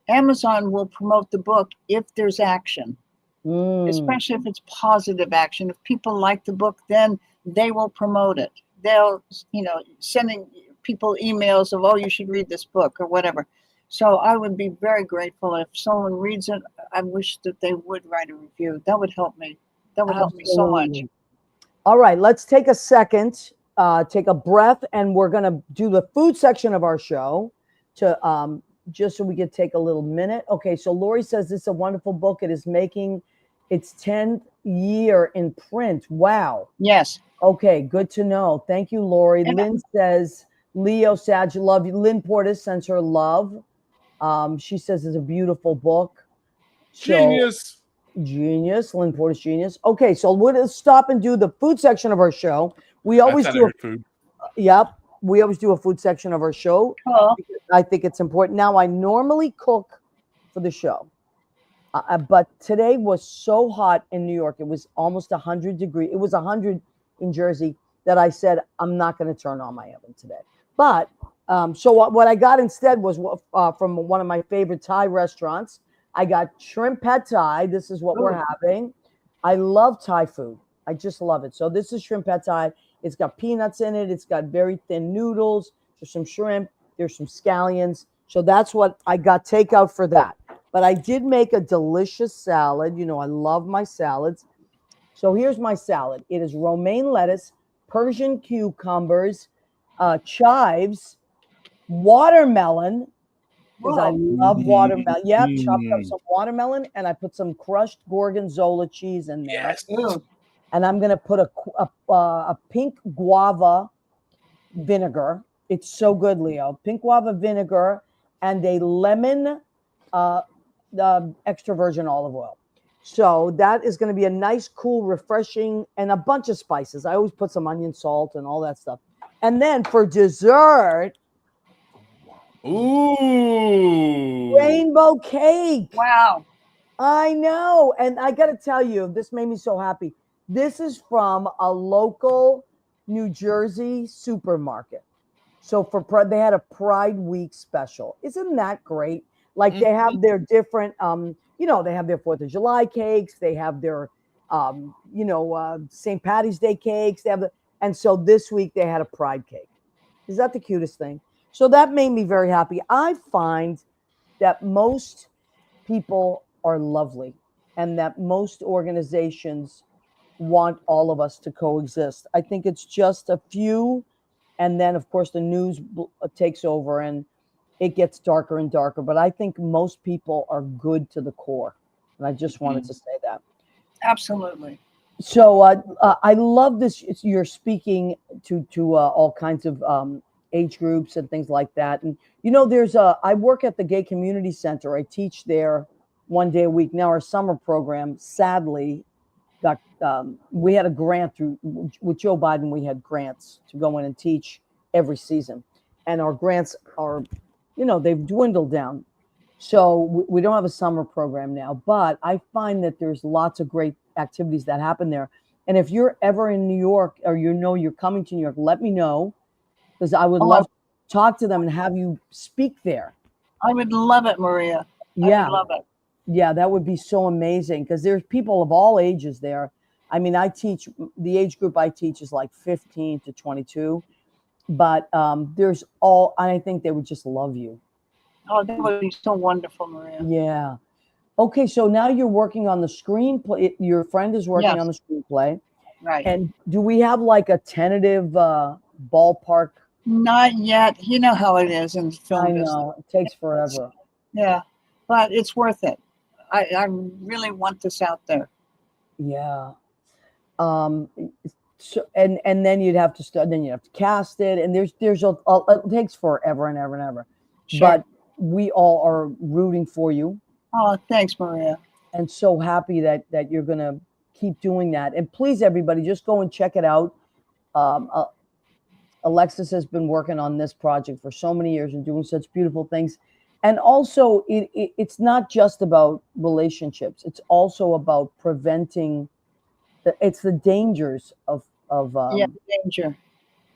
E: Amazon will promote the book if there's action, especially if it's positive action. If people like the book, then they will promote it. They'll, sending people emails of, oh, you should read this book or whatever. So I would be very grateful if someone reads it. I wish that they would write a review. That would help me. That would help me so much.
A: All right, let's take a second. Take a breath, and we're going to do the food section of our show to just so we can take a little minute. Okay, so Lori says this is a wonderful book. It is making its 10th year in print. Wow.
E: Yes.
A: Okay, good to know. Thank you, Lori. And Lynn says, Leo Sag, love you. Lynn Portis sends her love. She says it's a beautiful book.
C: Genius.
A: Genius. Lynn Portis, genius. Okay, so we'll stop and do the food section of our show. We always do
C: food.
A: Yep. We always do a food section of our show.
E: Oh.
A: I think it's important. Now, I normally cook for the show, but today was so hot in New York. It was almost 100 degrees. It was 100 in Jersey that I said, I'm not going to turn on my oven today. But so what I got instead was from one of my favorite Thai restaurants. I got shrimp pad Thai. This is what we're having. I love Thai food. I just love it. So this is shrimp pad Thai. It's got peanuts in it. It's got very thin noodles. There's some shrimp. There's some scallions. So that's what I got takeout for that. But I did make a delicious salad. I love my salads. So here's my salad. It is romaine lettuce, Persian cucumbers, chives, watermelon, because I love watermelon. Yeah, chopped up some watermelon, and I put some crushed gorgonzola cheese in there.
C: Yes.
A: And I'm going to put a pink guava vinegar. It's so good, Leo. Pink guava vinegar and a lemon extra virgin olive oil. So that is going to be a nice, cool, refreshing, and a bunch of spices. I always put some onion salt and all that stuff. And then for dessert, rainbow cake.
E: Wow.
A: I know. And I got to tell you, this made me so happy. This is from a local New Jersey supermarket. So they had a Pride Week special. Isn't that great? Like they have their different, they have their 4th of July cakes. They have their, St. Patty's Day cakes. And so this week they had a Pride cake. Is that the cutest thing? So that made me very happy. I find that most people are lovely and that most organizations want all of us to coexist. I think it's just a few, and then of course the news takes over and it gets darker and darker. But I think most people are good to the core, and I just wanted to say that.
E: Absolutely.
A: So I love this. You're speaking to all kinds of age groups and things like that. And there's I work at the Gay Community Center. I teach there 1 day a week. Now our summer program, sadly, got we had a grant through with Joe Biden. We had grants to go in and teach every season, and our grants are, they've dwindled down. So we don't have a summer program now, but I find that there's lots of great activities that happen there. And if you're ever in New York or you're coming to New York, let me know, because I would love to talk to them and have you speak there.
E: I would love it, Maria.
A: Yeah.
E: I would love it.
A: Yeah, that would be so amazing, because there's people of all ages there. I mean, the age group I teach is like 15 to 22, but there's I think they would just love you.
E: Oh, that would be so wonderful, Maria.
A: Yeah. Okay, so now you're working on the screenplay. Your friend is working on the screenplay.
E: Right.
A: And do we have like a tentative ballpark?
E: Not yet. You know how it is in film business.
A: I know. It takes forever.
E: Yeah, but it's worth it. I really want this out there.
A: Yeah. So and then you'd have to start. Then you have to cast it, and there's it takes forever and ever and ever.
E: Sure.
A: But we all are rooting for you.
E: Oh, thanks, Maria.
A: And so happy that you're gonna keep doing that. And please, everybody, just go and check it out. Alexis has been working on this project for so many years and doing such beautiful things. And also, it's not just about relationships. It's also about preventing. It's the dangers of
E: the danger.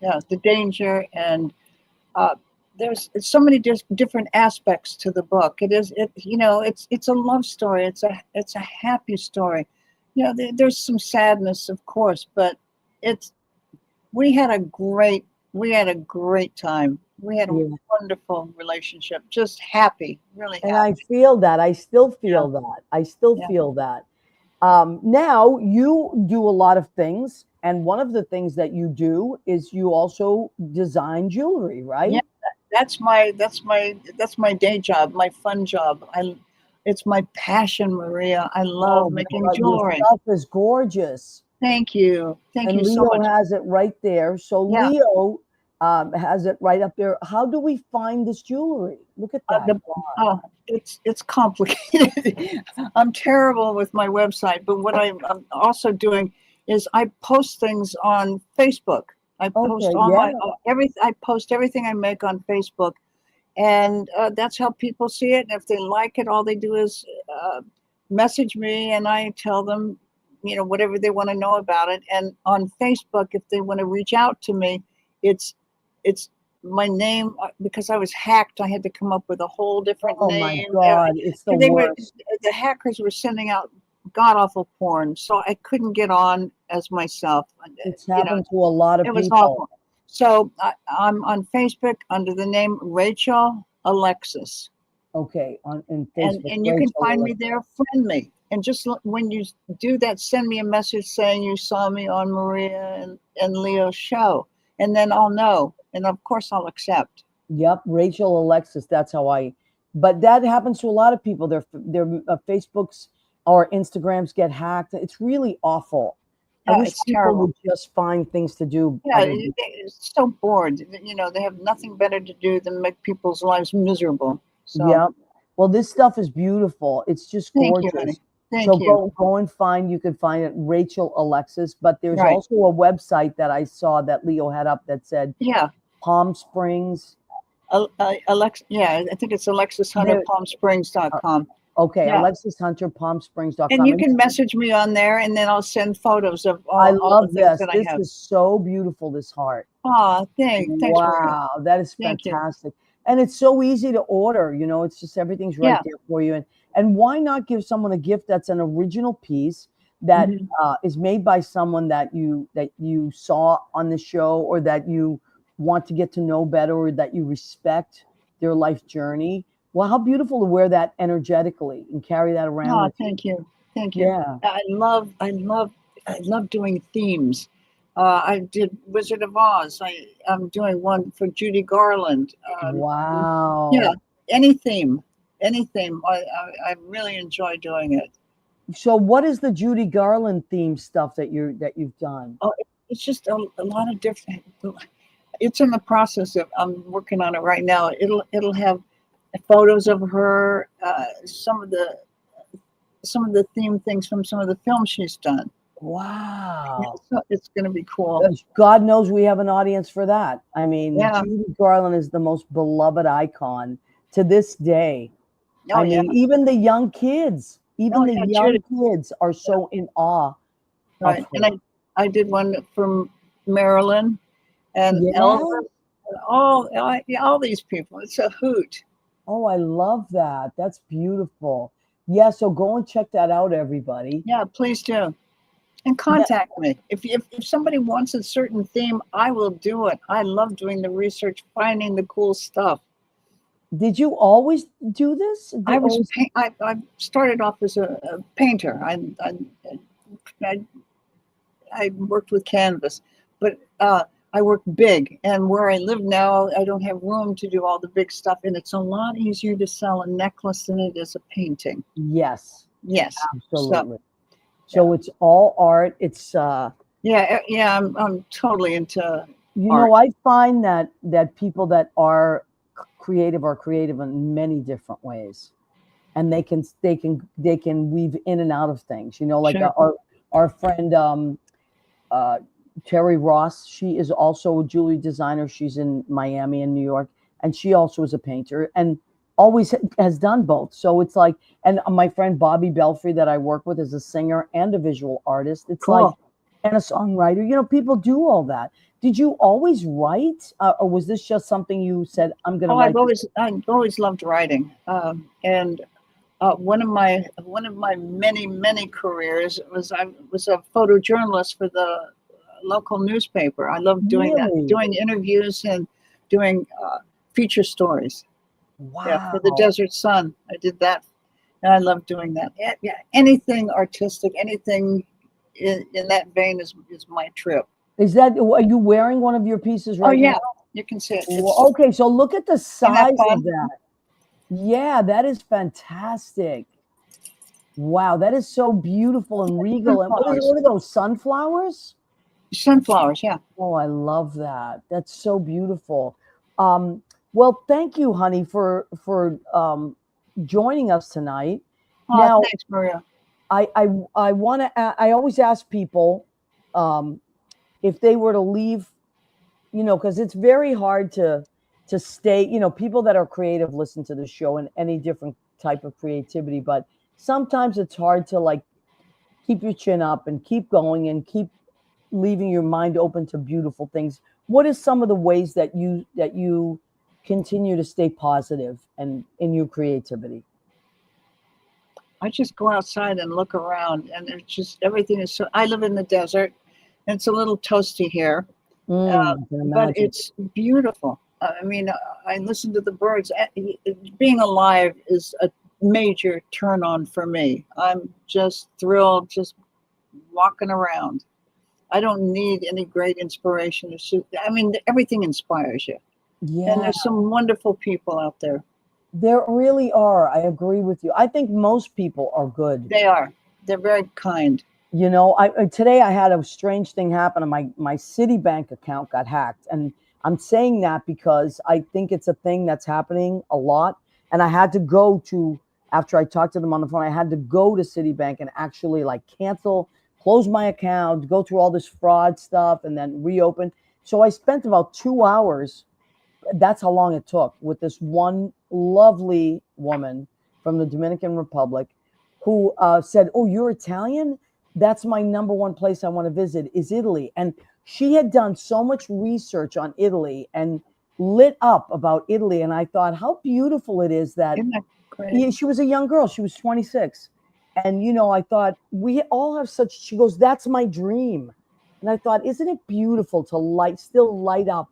E: Yeah, the danger, and there's so many different aspects to the book. It's a love story. It's a happy story. There's some sadness, of course, but we had a great time. We had a wonderful relationship, just happy, really happy.
A: And I feel that. I still feel that. I still feel that. Now you do a lot of things, and one of the things that you do is you also design jewelry, right?
E: Yeah, that's my day job, my fun job. It's my passion, Maria. I love making jewelry.
A: Your stuff is gorgeous.
E: Thank you. Thank you so much.
A: And Leo has it right there. So Leo has it right up there. How do we find this jewelry? Look at that.
E: It's complicated. I'm terrible with my website, but what I'm also doing is I post things on Facebook. I post I post everything I make on Facebook, and that's how people see it. And if they like it, all they do is message me, and I tell them, whatever they want to know about it. And on Facebook, if they want to reach out to me, it's my name, because I was hacked. I had to come up with a whole different name. Oh my God,
A: it's the worst.
E: The hackers were sending out god awful porn, so I couldn't get on as myself.
A: It's happened to a lot of people.
E: It was awful. So I'm on Facebook under the name Rachel Alexis.
A: Okay, on Facebook.
E: And you can find me there. Friend me, and just when you do that, send me a message saying you saw me on Maria and Leo's show, and then I'll know, and of course I'll accept.
A: Yep, Rachel Alexis. That's how But that happens to a lot of people. Their Facebooks or Instagrams get hacked. It's really awful.
E: Yeah,
A: I wish people would just find things to do.
E: Yeah, they're so bored. They have nothing better to do than make people's lives miserable. So.
A: Yeah. Well, this stuff is beautiful. It's just gorgeous.
E: Thank
A: you.
E: So
A: go and you can find it, Rachel Alexis. But there's also a website that I saw that Leo had up that said Palm Springs.
E: I think it's Alexis Hunter, PalmSprings.com.
A: Okay, Alexis Hunter, PalmSprings.com.
E: And you can message me on there, and then I'll send photos of all.
A: I love
E: this.
A: This is so beautiful. This heart.
E: Oh, thanks.
A: Wow, that is fantastic. And it's so easy to order. It's just everything's right there for you. And why not give someone a gift that's an original piece that is made by someone that you saw on the show, or that you want to get to know better, or that you respect their life journey. Well, how beautiful to wear that energetically and carry that around
E: Oh,
A: with you.
E: thank you. Thank you.
A: Yeah.
E: I love doing themes. I did Wizard of Oz. I'm doing one for Judy Garland.
A: Wow.
E: Yeah, any theme, any theme. I really enjoy doing it.
A: So what is the Judy Garland theme stuff that you've done?
E: Oh, it's just a lot of different. It's in the process of. I'm working on it right now. It'll have photos of her. Some of the theme things from some of the films she's done. Yeah,
A: Wow.
E: so it's going to be cool.
A: God knows we have an audience for that. I mean,
E: Yeah.
A: Judy Garland is the most beloved icon to this day.
E: Oh,
A: I mean,
E: yeah.
A: even the young kids,
E: Oh, yeah, Judy.
A: kids are so in awe
E: Right.
A: of
E: And
A: her.
E: I did one from Marilyn and
A: Yeah.
E: Elvis. All these people. It's a hoot.
A: Oh, I love that. That's beautiful. Yeah, so go and check that out, everybody.
E: Yeah, please do. And contact me. If somebody wants a certain theme, I will do it. I love doing the research, finding the cool stuff.
A: Did you always do this?
E: I started off as a painter. I worked with canvas, but I work big. And where I live now, I don't have room to do all the big stuff. And it's a lot easier to sell a necklace than it is a painting.
A: Yes.
E: Yes.
A: Absolutely. So it's all art. It's
E: yeah. I'm totally into
A: you
E: art.
A: know, I find that people that are creative in many different ways, and they can weave in and out of things. You know, like
E: Sure.
A: our friend Terry Ross. She is also a jewelry designer. She's in Miami and New York, and she also is a painter and always has done both. So it's like, and my friend Bobby Belfry that I work with is a singer and a visual artist. It's
E: Cool.
A: like, and a songwriter. You know, people do all that. Did you always write, or was this just something you said, I'm going to write?
E: I've always loved writing, and one of my many careers was I was a photojournalist for the local newspaper. I loved doing that,
A: Really?
E: doing interviews and doing feature stories.
A: Wow.
E: Yeah, for the Desert Sun, I did that, and I love doing that. Yeah, anything artistic, anything in that vein is my trip.
A: Is that, are you wearing one of your pieces right now?
E: You can see it.
A: Well, okay, so look at the size
E: fun?
A: of that. Yeah, that is fantastic. Wow, that is so beautiful and regal. And what are those, sunflowers?
E: Sunflowers, yeah.
A: Oh, I love that. That's so beautiful. Well, thank you, honey, for joining us tonight.
E: Oh,
A: now,
E: thanks, Maria.
A: I want to. I always ask people if they were to leave, you know, because it's very hard to stay. You know, people that are creative listen to the show and any different type of creativity, but sometimes it's hard to like keep your chin up and keep going and keep leaving your mind open to beautiful things. What is some of the ways that you continue to stay positive and in your creativity?
E: I just go outside and look around, and it's just everything is so. I live in the desert, and it's a little toasty here, but it's beautiful. I mean, I listen to the birds. Being alive is a major turn on for me. I'm just thrilled, just walking around. I don't need any great inspiration. I mean, everything inspires you.
A: Yeah.
E: And there's some wonderful people out there.
A: There really are. I agree with you. I think most people are good.
E: They are. They're very kind.
A: You know, today I had a strange thing happen. My Citibank account got hacked, and I'm saying that because I think it's a thing that's happening a lot. And I had to go to, after I talked to them on the phone, I had to go to Citibank and actually like close my account, go through all this fraud stuff, and then reopen. So I spent about 2 hours. That's how long it took with this one lovely woman from the Dominican Republic who said, "Oh, you're Italian? That's my number one place I want to visit is Italy." And she had done so much research on Italy and lit up about Italy. And I thought, how beautiful it is that,
E: Isn't that great?
A: she was a young girl. She was 26. And, you know, I thought we all have such, she goes, "That's my dream." And I thought, isn't it beautiful to still light up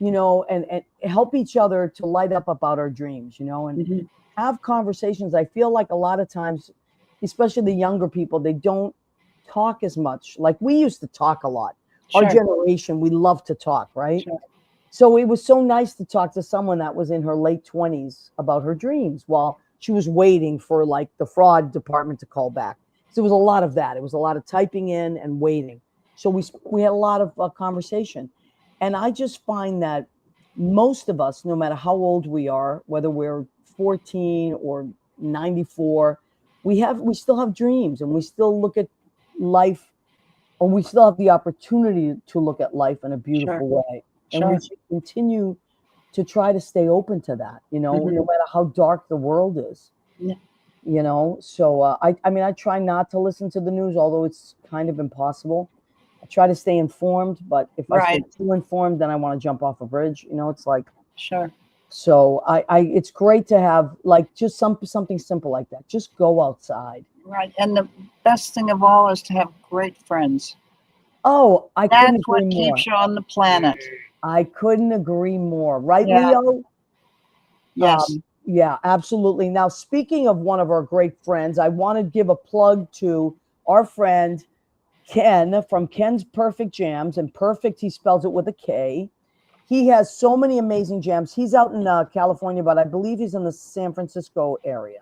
A: and help each other to light up about our dreams, and have conversations. I feel like a lot of times, especially the younger people, they don't talk as much. Like we used to talk a lot. Our generation, we love to talk, right?
E: Sure.
A: So it was so nice to talk to someone that was in her late 20s about her dreams while she was waiting for like the fraud department to call back. So it was a lot of that. It was a lot of typing in and waiting. So we had a lot of conversation. And I just find that most of us, no matter how old we are, whether we're 14 or 94, we still have dreams, and we still look at life, or we still have the opportunity to look at life in a beautiful way. And we should continue to try to stay open to that, no matter how dark the world is.
E: Yeah.
A: So I mean, I try not to listen to the news, although it's kind of impossible. I try to stay informed, but if I stay too informed, then I want to jump off a bridge. It's like, so it's great to have like just something simple like that. Just go outside.
E: Right. And the best thing of all is to have great friends.
A: Oh,
E: That's what keeps you on the planet.
A: I couldn't agree more. Right, Leo?
E: Yes.
A: Yeah, absolutely. Now, speaking of one of our great friends, I want to give a plug to our friend Ken from Ken's Perfect Jams. And perfect, he spells it with a K. He has so many amazing jams. He's out in California, but I believe he's in the San Francisco area.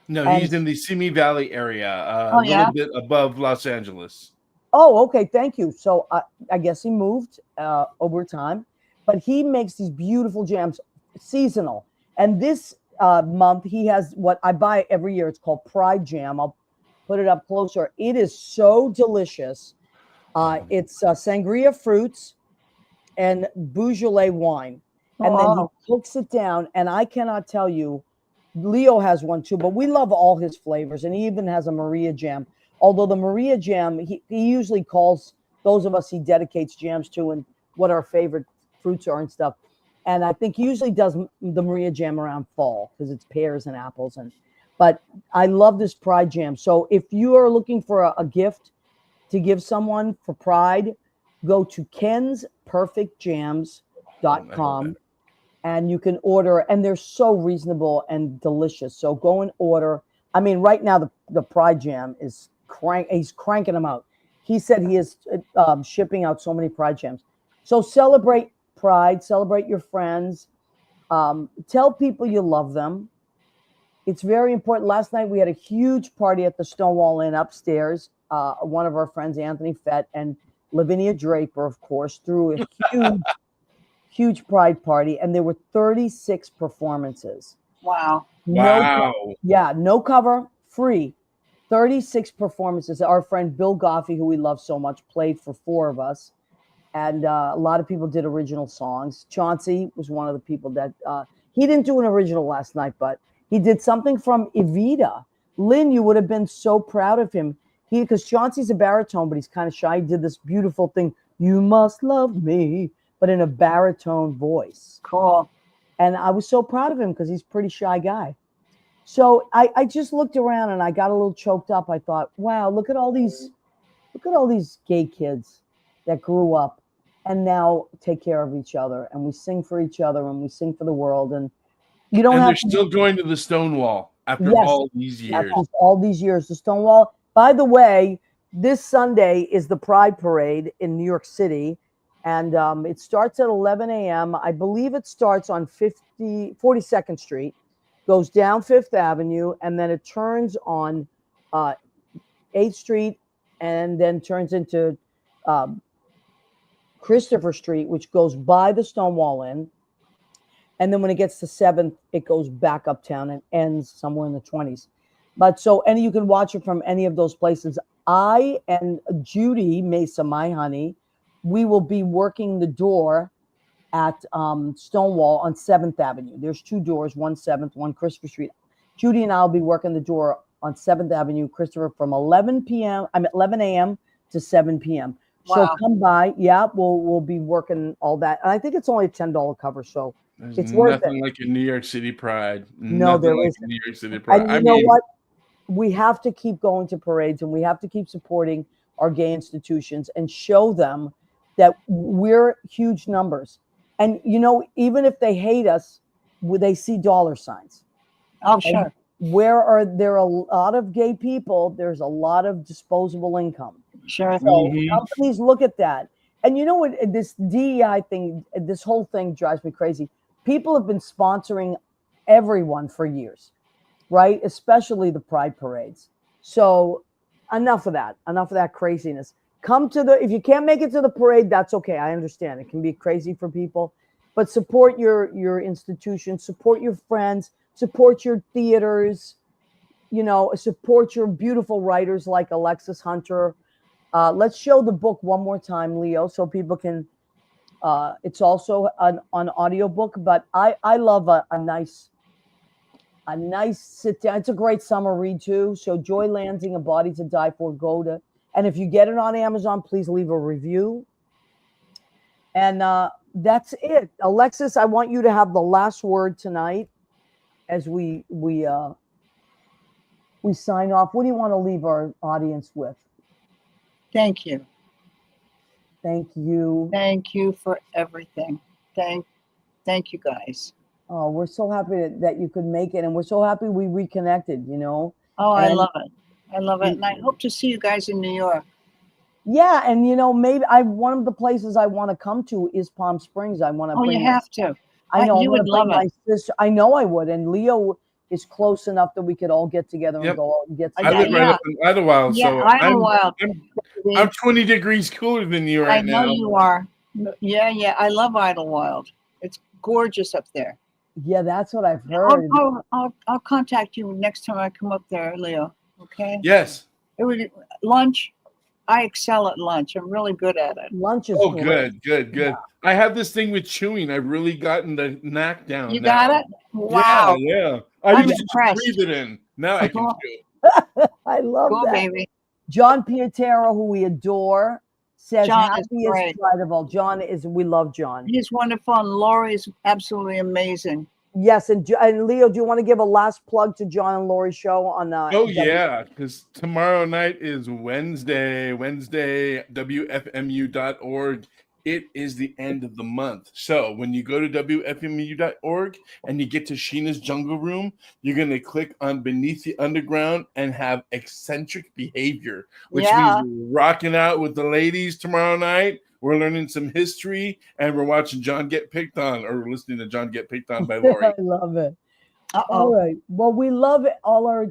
C: No, he's in the Simi Valley area, a little bit above Los Angeles.
A: Oh, okay. Thank you. So I guess he moved over time, but he makes these beautiful jams, seasonal. And this month he has what I buy every year. It's called Pride Jam. I'll put it up closer. It is so delicious. It's sangria fruits and Beaujolais wine. And then he cooks it down. And I cannot tell you, Leo has one too, but we love all his flavors. And he even has a Maria jam. Although the Maria jam, he usually calls those of us he dedicates jams to and what our favorite fruits are and stuff. And I think he usually does the Maria jam around fall because it's pears and apples. But I love this Pride jam. So if you are looking for a gift to give someone for Pride, go to kensperfectjams.com and you can order. And they're so reasonable and delicious. So go and order. I mean, right now the Pride jam is he's cranking them out. He said he is shipping out so many Pride jams. So celebrate Pride, celebrate your friends, tell people you love them. It's very important. Last night we had a huge party at the Stonewall Inn upstairs. One of our friends, Anthony Fett and Lavinia Draper, of course, threw a huge Pride party, and there were 36 performances.
E: Wow.
A: No cover, free. 36 performances. Our friend Bill Goffey, who we love so much, played for 4 of us. And a lot of people did original songs. Chauncey was one of the people that he didn't do an original last night, but he did something from Evita. Lynn, you would have been so proud of him. Because Chauncey's a baritone, but he's kind of shy. He did this beautiful thing, "You Must Love Me," but in a baritone voice.
E: Cool.
A: And I was so proud of him because he's a pretty shy guy. So I just looked around and I got a little choked up. I thought, wow, look at all these gay kids that grew up and now take care of each other. And we sing for each other and we sing for the world. And you don't have
C: they're still going to the Stonewall after all these years.
A: After all these years, the Stonewall. By the way, this Sunday is the Pride Parade in New York City. And it starts at 11 a.m. I believe it starts on 42nd Street. Goes down 5th Avenue, and then it turns on 8th Street, and then turns into Christopher Street, which goes by the Stonewall Inn. And then when it gets to 7th, it goes back uptown and ends somewhere in the 20s. And you can watch it from any of those places. I and Judy Mesa, my honey, we will be working the door at Stonewall on 7th Avenue. There's 2 doors, one 7th, one Christopher Street. Judy and I will be working the door on 7th Avenue, Christopher, from 11 a.m. to 7 p.m.
E: Wow.
A: So come by. Yeah, we'll be working all that. And I think it's only a $10 cover, so it's worth it.
C: Nothing like a New York City Pride.
A: No, there
C: like
A: isn't.
C: New York City Pride.
A: And you know what? We have to keep going to parades, and we have to keep supporting our gay institutions and show them that we're huge numbers. And even if they hate us, they see dollar signs.
E: Oh, sure.
A: Where are there a lot of gay people? There's a lot of disposable income.
E: Sure.
A: So companies look at that. And you know what? This DEI thing, this whole thing drives me crazy. People have been sponsoring everyone for years, right? Especially the pride parades. So enough of that. Enough of that craziness. If you can't make it to the parade, that's okay. I understand. It can be crazy for people, but support your institution, support your friends, support your theaters, support your beautiful writers like Alexis Hunter. Let's show the book one more time, Leo, so people can. It's also an audiobook, but I love a nice sit down. It's a great summer read too. So Joi Lansing, A Body to Die For, and if you get it on Amazon, please leave a review. And that's it. Alexis, I want you to have the last word tonight as we sign off. What do you want to leave our audience with?
E: Thank you.
A: Thank you.
E: Thank you for everything. Thank you, guys.
A: Oh, we're so happy that you could make it, and we're so happy we reconnected.
E: Oh, I love it. I love it, and I hope to see you guys in New York.
A: Yeah, and maybe one of the places I want to come to is Palm Springs. I want to.
E: Oh, you have to.
A: I know
E: you would love
A: my sister. I know I would, and Leo is close enough that we could all get together and go out and get.
C: I live right up in Idlewild, so I'm 20 degrees cooler than you right now.
E: I know you are. Yeah. I love Idlewild. It's gorgeous up there.
A: Yeah, that's what I've heard.
E: I'll contact you next time I come up there, Leo. Okay.
C: Yes.
E: Lunch. I excel at lunch. I'm really good at it.
A: Lunch is
C: good. Yeah. I have this thing with chewing. I've really gotten the knack down.
E: You got it? Wow.
C: Yeah.
E: I'm
C: used
E: impressed.
C: to breathe it in. Now I can chew.
A: I love that.
E: Baby.
A: John Pietero, who we adore, says
E: John
A: happiest pride of all. We love John.
E: He's wonderful, and Lori's absolutely amazing.
A: Yes, and Leo, do you want to give a last plug to John and Lori's show on?
C: Yeah, because tomorrow night is Wednesday, WFMU.org. It is the end of the month. So when you go to WFMU.org and you get to Sheena's Jungle Room, you're going to click on Beneath the Underground and have Eccentric Behavior, which means we're rocking out with the ladies tomorrow night. We're learning some history, and we're watching John get picked on, or listening to John get picked on by Lori.
A: I love it. All right. Well, we love it.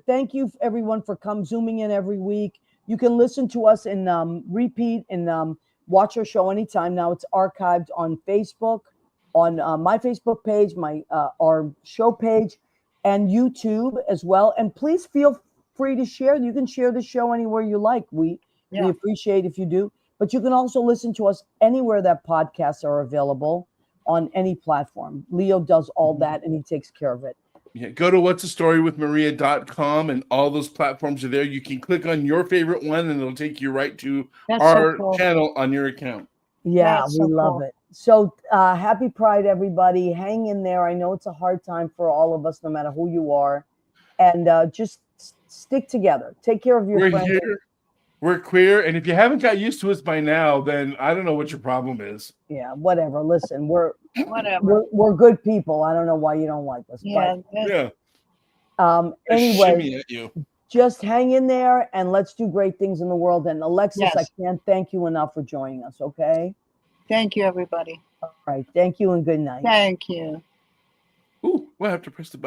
A: Thank you, everyone, for zooming in every week. You can listen to us in repeat and watch our show anytime. Now it's archived on Facebook, on my Facebook page, our show page, and YouTube as well. And please feel free to share. You can share the show anywhere you like. We appreciate if you do. But you can also listen to us anywhere that podcasts are available on any platform. Leo does all that, and he takes care of it.
C: Yeah, go to whatsastorywithmaria.com, and all those platforms are there. You can click on your favorite one, and it'll take you right to our channel on your account.
A: Yeah, we love it. So happy Pride, everybody. Hang in there. I know it's a hard time for all of us, no matter who you are. And just stick together. Take care of your friends.
C: We're queer, and if you haven't got used to us by now, then I don't know what your problem is.
A: Yeah, whatever. Listen, we're good people. I don't know why you don't like us.
E: Yeah.
A: Anyway, just hang in there, and let's do great things in the world. And Alexis, I can't thank you enough for joining us. Okay.
E: Thank you, everybody.
A: All right. Thank you, and good night.
E: Thank you.
C: Ooh, we'll have to press the button.